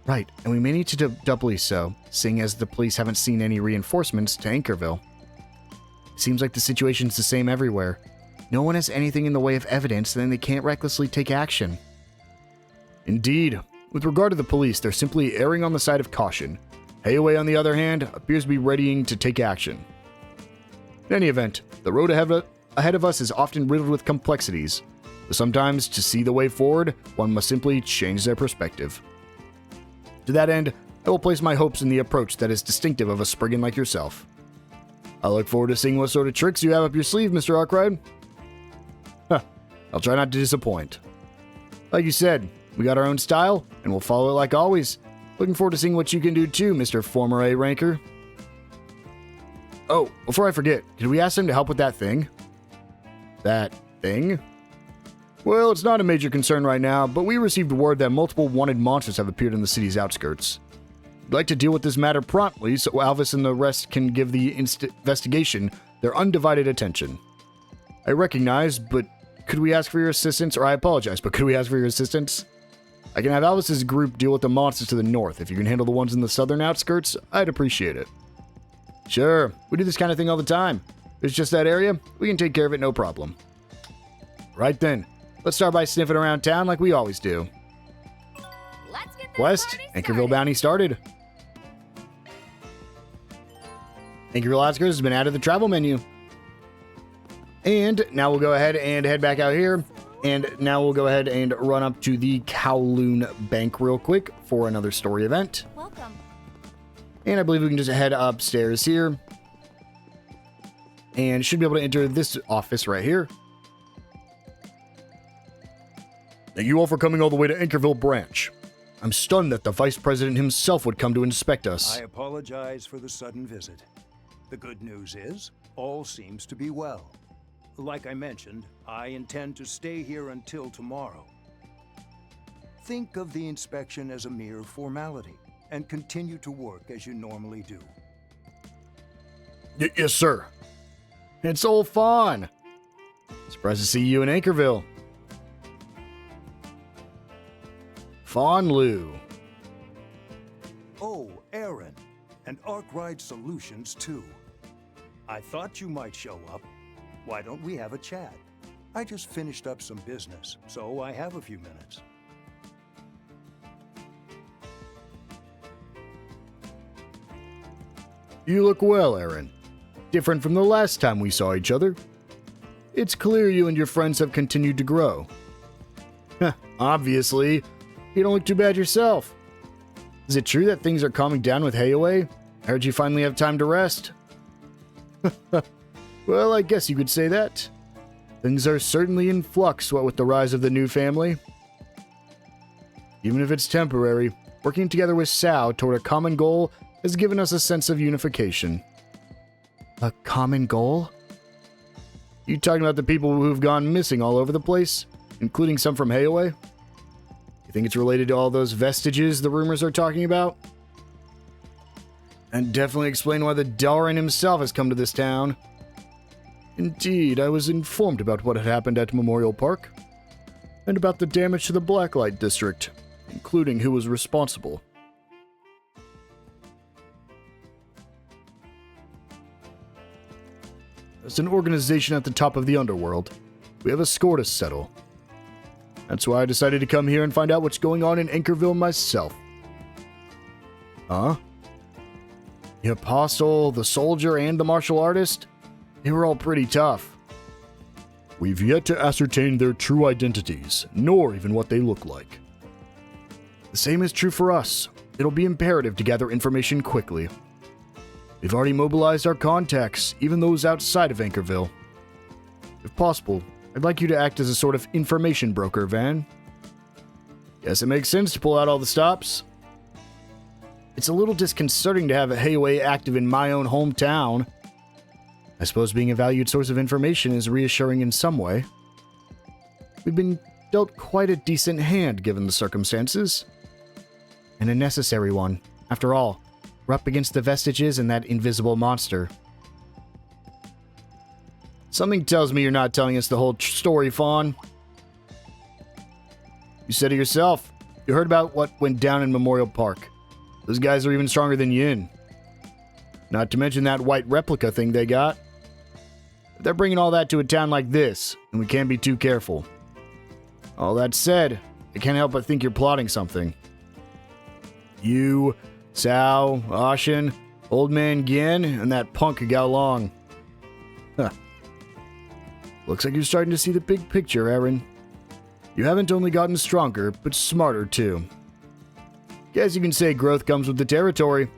Right, and we may need to doubly so, seeing as the police haven't seen any reinforcements to Anchorville. Seems like the situation's the same everywhere. No one has anything in the way of evidence, then they can't recklessly take action. Indeed. With regard to the police, they're simply erring on the side of caution. Hayaway, on the other hand, appears to be readying to take action. In any event, the road ahead of us is often riddled with complexities, but sometimes, to see the way forward, one must simply change their perspective. To that end, I will place my hopes in the approach that is distinctive of a Spriggan like yourself. I look forward to seeing what sort of tricks you have up your sleeve, Mr. Arkwright. I'll try not to disappoint. Like you said, we got our own style, and we'll follow it like always. Looking forward to seeing what you can do too, Mr. Former A-Ranker. Oh, before I forget, did we ask him to help with that thing? That thing? Well, it's not a major concern right now, but we received word that multiple wanted monsters have appeared in the city's outskirts. We'd like to deal with this matter promptly so Alvis and the rest can give the investigation their undivided attention. I recognize, but could we ask for your assistance? Or I apologize, but could we ask for your assistance? I can have Alice's group deal with the monsters to the north. If you can handle the ones in the southern outskirts, I'd appreciate it. Sure, we do this kind of thing all the time. It's just that area, we can take care of it no problem. Right then, let's start by sniffing around town like we always do. Let's get this Quest, Anchorville Bounty started. Anchorville Outskirts has been added to the travel menu. And now we'll go ahead and head back out here. And now we'll go ahead and run up to the Kowloon Bank real quick for another story event. Welcome. And I believe we can just head upstairs here. And should be able to enter this office right here. Thank you all for coming all the way to Anchorville Branch. I'm stunned that the Vice President himself would come to inspect us. I apologize for the sudden visit. The good news is, all seems to be well. Like I mentioned, I intend to stay here until tomorrow. Think of the inspection as a mere formality, and continue to work as you normally do. Yes, sir. It's old Fawn. Surprised to see you in Anchorville. Fawn Lou. Oh, Aaron. And Arkwright Solutions, too. I thought you might show up. Why don't we have a chat? I just finished up some business, so I have a few minutes. You look well, Aaron. Different from the last time we saw each other. It's clear you and your friends have continued to grow. Obviously, you don't look too bad yourself. Is it true that things are calming down with Hayaway? I heard you finally have time to rest. Well, I guess you could say that. Things are certainly in flux, what with the rise of the new family. Even if it's temporary, working together with Sao toward a common goal has given us a sense of unification. A common goal? You talking about the people who've gone missing all over the place, including some from Hayaway? You think it's related to all those vestiges the rumors are talking about? And definitely explain why the Dalrin himself has come to this town. Indeed, I was informed about what had happened at Memorial Park, and about the damage to the Blacklight District, including who was responsible. As an organization at the top of the underworld, we have a score to settle. That's why I decided to come here and find out what's going on in Anchorville myself. Huh? The Apostle, the Soldier, and the Martial Artist? They were all pretty tough. We've yet to ascertain their true identities, nor even what they look like. The same is true for us. It'll be imperative to gather information quickly. We've already mobilized our contacts, even those outside of Anchorville. If possible, I'd like you to act as a sort of information broker, Van. Guess it makes sense to pull out all the stops. It's a little disconcerting to have a Hayaway active in my own hometown. I suppose being a valued source of information is reassuring in some way. We've been dealt quite a decent hand given the circumstances. And a necessary one. After all, we're up against the vestiges and that invisible monster. Something tells me you're not telling us the whole story, Fawn. You said it yourself. You heard about what went down in Memorial Park. Those guys are even stronger than Yin. Not to mention that white replica thing they got. They're bringing all that to a town like this, and we can't be too careful. All that said, I can't help but think you're plotting something. You, Sao, Ashin, Old Man Gien, and that punk Gao Long. Huh. Looks like you're starting to see the big picture, Aaron. You haven't only gotten stronger, but smarter too. Guess you can say growth comes with the territory.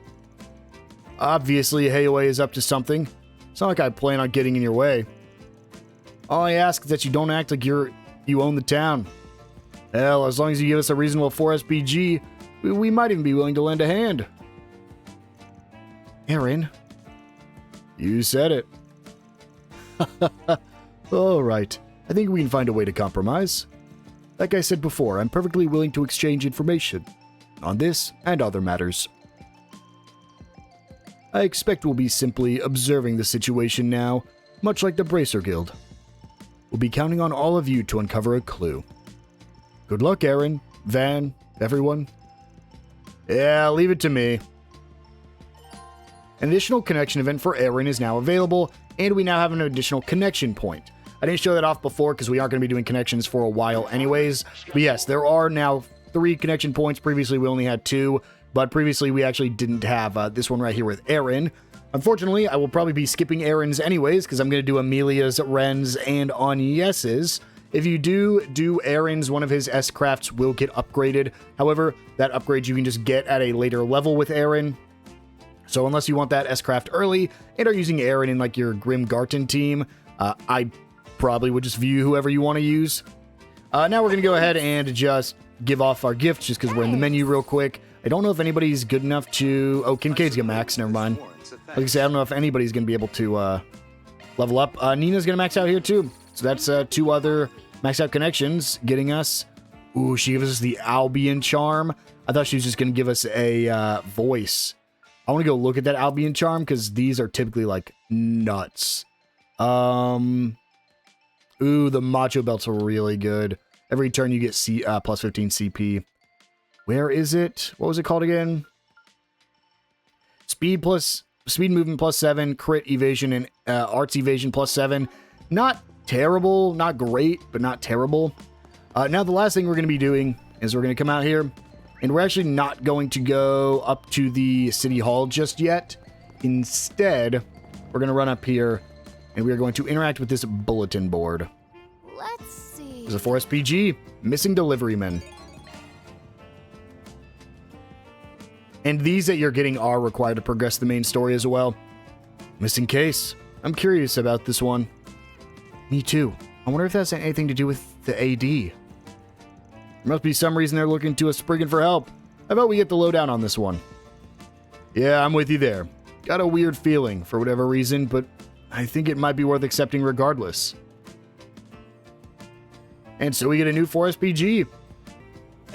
Obviously, Hayaway is up to something. It's not like I plan on getting in your way. All I ask is that you don't act like you own the town. Hell, as long as you give us a reasonable 4SPG, we might even be willing to lend a hand. Aaron? You said it. Alright, I think we can find a way to compromise. Like I said before, I'm perfectly willing to exchange information on this and other matters. I expect we'll be simply observing the situation now much like the Bracer Guild. We'll be counting on all of you to uncover a clue. Good luck, Aaron, Van, everyone. Yeah, leave it to me. An additional connection event for Aaron is now available, and we now have an additional connection point. I didn't show that off before because we aren't going to be doing connections for a while anyways. But yes, there are now 3 connection points. Previously, we only had 2, but previously we actually didn't have this one right here with Aaron. Unfortunately, I will probably be skipping Aaron's anyways because I'm going to do Amelia's, Ren's, and Agnes's. If you do Aaron's, one of his S-crafts will get upgraded. However, that upgrade you can just get at a later level with Aaron. So unless you want that S-craft early and are using Aaron in like your Grimgarten team, I probably would just view whoever you want to use. Now we're going to go ahead and just give off our gifts just because we're in the menu real quick. I don't know if anybody's good enough to... Oh, Kincaid's got max. Never mind. Like I said, I don't know if anybody's going to be able to level up. Nina's going to max out here too. So that's 2 other max out connections getting us... Ooh, she gives us the Albion charm. I thought she was just going to give us a voice. I want to go look at that Albion charm because these are typically like nuts. Ooh, the Macho Belts are really good. Every turn you get plus 15 CP. Where is it? What was it called again? Speed movement plus 7, crit evasion, and arts evasion plus 7. Not terrible, not great, but not terrible. Now the last thing we're going to be doing is we're going to come out here, and we're actually not going to go up to the City Hall just yet. Instead, we're going to run up here, and we are going to interact with this bulletin board. Let's see. There's a 4SPG, missing deliveryman. And these that you're getting are required to progress the main story as well. Missing case. I'm curious about this one. Me too. I wonder if that's anything to do with the AD. There must be some reason they're looking to a Spriggan for help. How about we get the lowdown on this one? Yeah, I'm with you there. Got a weird feeling for whatever reason, but I think it might be worth accepting regardless. And so we get a new 4SPG.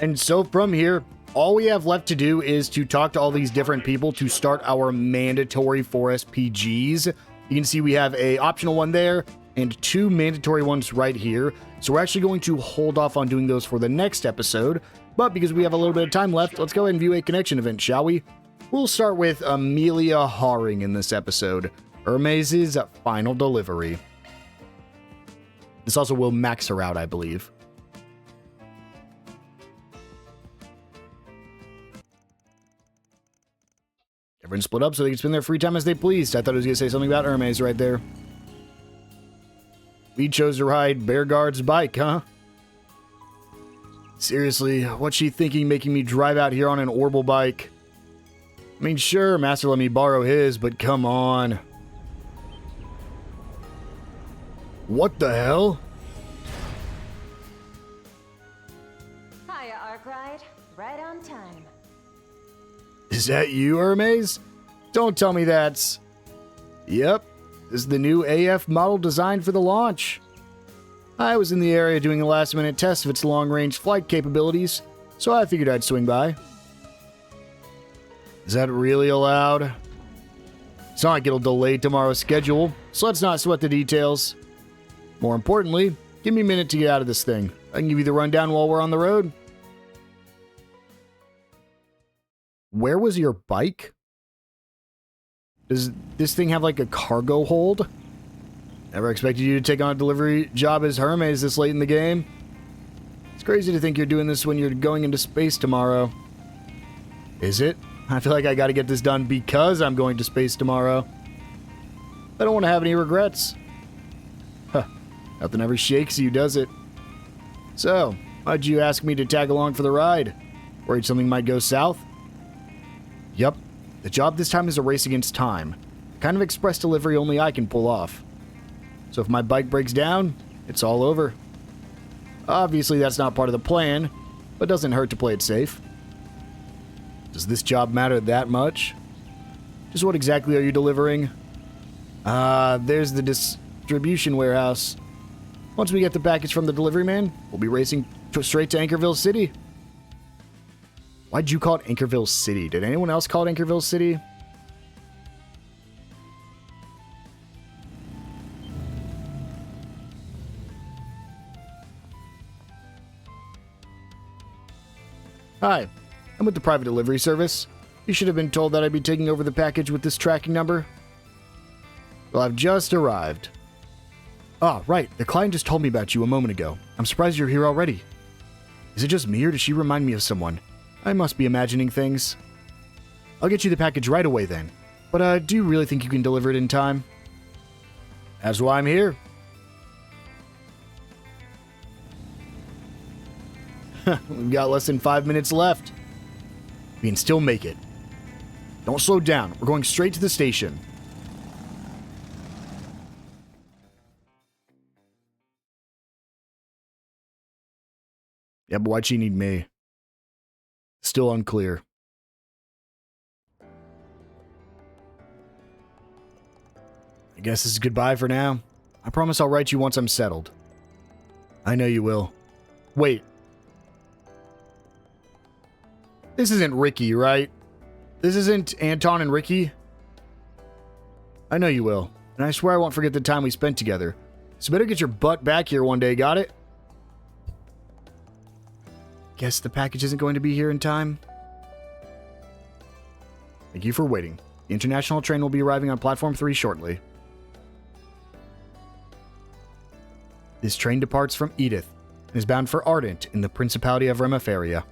And so from here, all we have left to do is to talk to all these different people to start our mandatory 4SPGs. You can see we have a optional one there and 2 mandatory ones right here. So we're actually going to hold off on doing those for the next episode. But because we have a little bit of time left, let's go ahead and view a connection event, shall we? We'll start with Amelia Haring in this episode. Hermes' final delivery. This also will max her out, I believe. Everyone split up so they can spend their free time as they pleased. I thought it was going to say something about Hermes right there. We chose to ride Bearguard's bike, huh? Seriously, what's she thinking making me drive out here on an Orbital bike? I mean, sure, Master let me borrow his, but come on. What the hell? Hiya, Arkride. Right on time. Is that you, Hermes? Don't tell me that's... Yep, this is the new AF model designed for the launch. I was in the area doing a last-minute test of its long-range flight capabilities, so I figured I'd swing by. Is that really allowed? It's not like it'll delay tomorrow's schedule, so let's not sweat the details. More importantly, give me a minute to get out of this thing. I can give you the rundown while we're on the road. Where was your bike? Does this thing have like a cargo hold? Never expected you to take on a delivery job as Hermes this late in the game. It's crazy to think you're doing this when you're going into space tomorrow. Is it? I feel like I gotta get this done because I'm going to space tomorrow. I don't want to have any regrets. Huh. Nothing ever shakes you, does it? So, why'd you ask me to tag along for the ride? Worried something might go south? Yep, the job this time is a race against time. Kind of express delivery only I can pull off. So if my bike breaks down, it's all over. Obviously that's not part of the plan, but doesn't hurt to play it safe. Does this job matter that much? Just what exactly are you delivering? There's the distribution warehouse. Once we get the package from the delivery man, we'll be racing straight to Anchorville City. Why'd you call it Anchorville City? Did anyone else call it Anchorville City? Hi, I'm with the private delivery service. You should have been told that I'd be taking over the package with this tracking number. Well, I've just arrived. Ah, right. The client just told me about you a moment ago. I'm surprised you're here already. Is it just me, or does she remind me of someone? I must be imagining things. I'll get you the package right away then. But do you really think you can deliver it in time? That's why I'm here. We've got less than 5 minutes left. We can still make it. Don't slow down. We're going straight to the station. Yeah, but why'd she need me? Still unclear. I guess this is goodbye for now. I promise I'll write you once I'm settled. I know you will. Wait. This isn't Ricky, right? This isn't Anton and Ricky? I know you will, and I swear I won't forget the time we spent together. So better get your butt back here one day, got it? Guess the package isn't going to be here in time. Thank you for waiting. The international train will be arriving on platform 3 shortly. This train departs from Edith and is bound for Ardent in the Principality of Remiferia.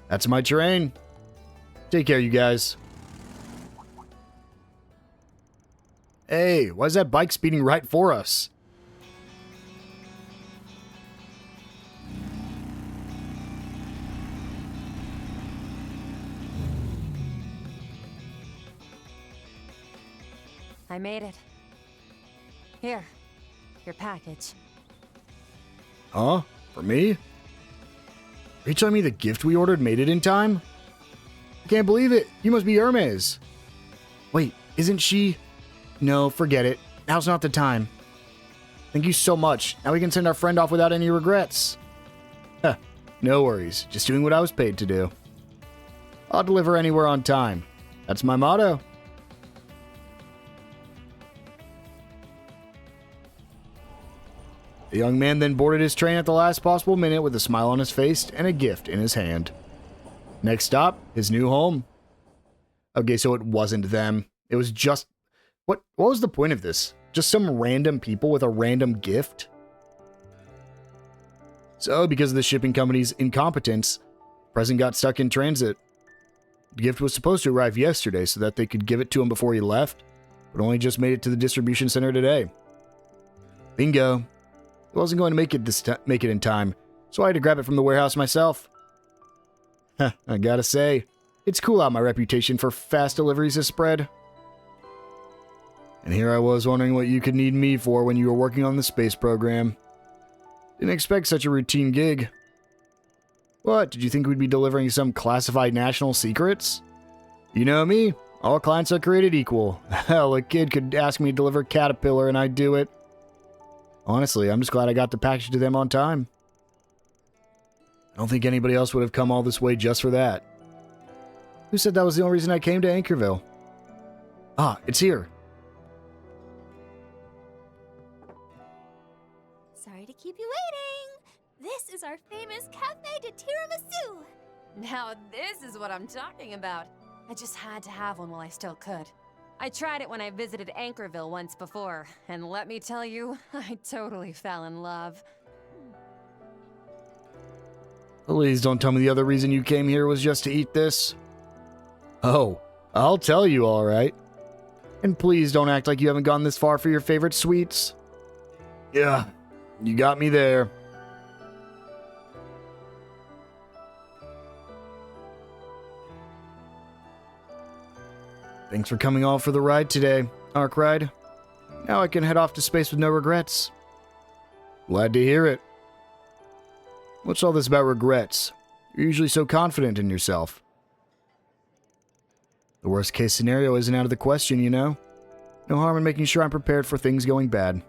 That's my train. Take care, you guys. Hey, why is that bike speeding right for us? I made it. Here, your package. Huh? For me? Are you telling me the gift we ordered made it in time? I can't believe it. You must be Hermes. Wait, isn't she? No, forget it. Now's not the time. Thank you so much. Now we can send our friend off without any regrets. Huh, no worries. Just doing what I was paid to do. I'll deliver anywhere on time. That's my motto. The young man then boarded his train at the last possible minute with a smile on his face and a gift in his hand. Next stop, his new home. Okay, so it wasn't them. It was just... What was the point of this? Just some random people with a random gift? So, because of the shipping company's incompetence, the present got stuck in transit. The gift was supposed to arrive yesterday so that they could give it to him before he left, but only just made it to the distribution center today. Bingo. I wasn't going to make it in time, so I had to grab it from the warehouse myself. I gotta say, it's cool how my reputation for fast deliveries has spread. And here I was wondering what you could need me for when you were working on the space program. Didn't expect such a routine gig. What, did you think we'd be delivering some classified national secrets? You know me, all clients are created equal. Hell, a kid could ask me to deliver Caterpillar and I'd do it. Honestly, I'm just glad I got the package to them on time. I don't think anybody else would have come all this way just for that. Who said that was the only reason I came to Anchorville? Ah, it's here. Sorry to keep you waiting. This is our famous Cafe de Tiramisu. Now this is what I'm talking about. I just had to have one while I still could. I tried it when I visited Anchorville once before, and let me tell you, I totally fell in love. Please don't tell me the other reason you came here was just to eat this. Oh, I'll tell you all right. And please don't act like you haven't gone this far for your favorite sweets. Yeah, you got me there. Thanks for coming all for the ride today, Arkwright. Now I can head off to space with no regrets. Glad to hear it. What's all this about regrets? You're usually so confident in yourself. The worst case scenario isn't out of the question, you know? No harm in making sure I'm prepared for things going bad.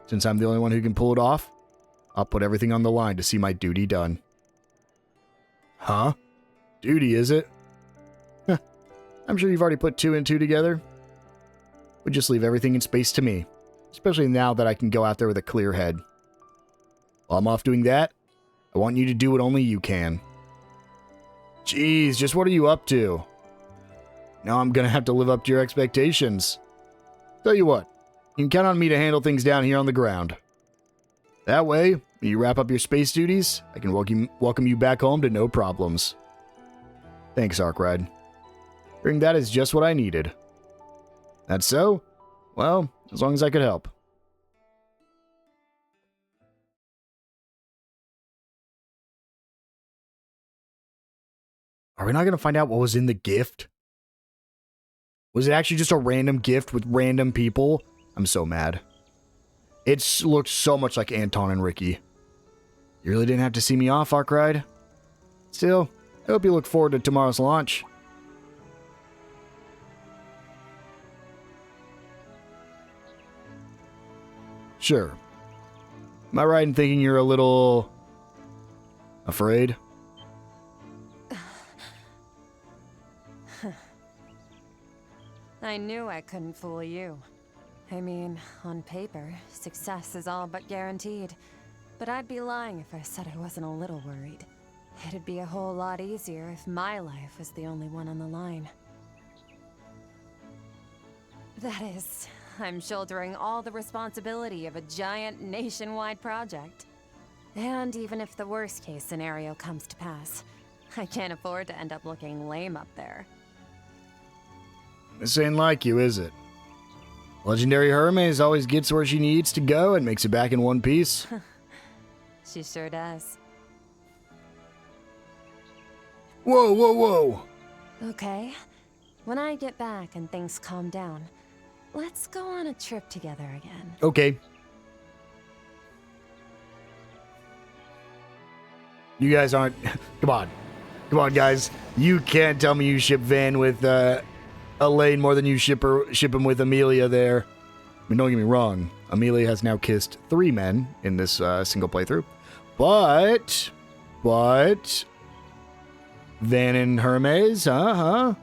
Since I'm the only one who can pull it off, I'll put everything on the line to see my duty done. Huh? Duty, is it? I'm sure you've already put 2 and 2 together. Would just leave everything in space to me, especially now that I can go out there with a clear head. While I'm off doing that, I want you to do what only you can. Jeez, just what are you up to? Now I'm gonna have to live up to your expectations. Tell you what, you can count on me to handle things down here on the ground. That way, when you wrap up your space duties, I can welcome you back home to no problems. Thanks, Arkwright. Hearing that is just what I needed. That's so? Well, as long as I could help. Are we not going to find out what was in the gift? Was it actually just a random gift with random people? I'm so mad. It looked so much like Anton and Ricky. You really didn't have to see me off, Arkwright. Still, I hope you look forward to tomorrow's launch. Sure. Am I right in thinking you're a little... afraid? I knew I couldn't fool you. I mean, on paper, success is all but guaranteed. But I'd be lying if I said I wasn't a little worried. It'd be a whole lot easier if my life was the only one on the line. That is, I'm shouldering all the responsibility of a giant nationwide project. And even if the worst case scenario comes to pass, I can't afford to end up looking lame up there. This ain't like you, is it? Legendary Hermes always gets where she needs to go and makes it back in one piece. She sure does. Whoa, whoa, whoa! Okay, when I get back and things calm down, let's go on a trip together again. Okay. You guys aren't... Come on. Come on, guys. You can't tell me you ship Van with, Elaine more than you ship him with Amelia there. I mean, don't get me wrong. Amelia has now kissed 3 men in this single playthrough. But... Van and Hermes, huh?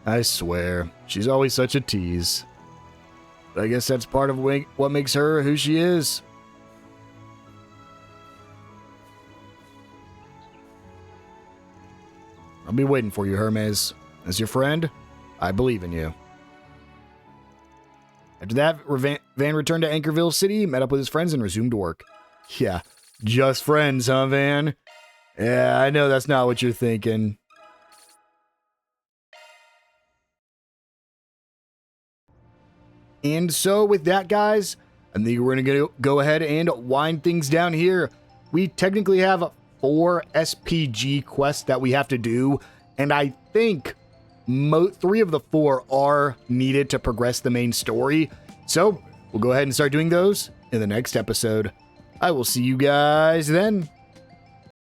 I swear, she's always such a tease. But I guess that's part of what makes her who she is. I'll be waiting for you, Hermes. As your friend, I believe in you. After that, Van returned to Anchorville City, met up with his friends, and resumed work. Yeah, just friends, huh, Van? Yeah, I know that's not what you're thinking. And so with that, guys, I think we're going to go ahead and wind things down here. We technically have 4 SPG quests that we have to do, and I think 3 of the 4 are needed to progress the main story. So we'll go ahead and start doing those in the next episode. I will see you guys then.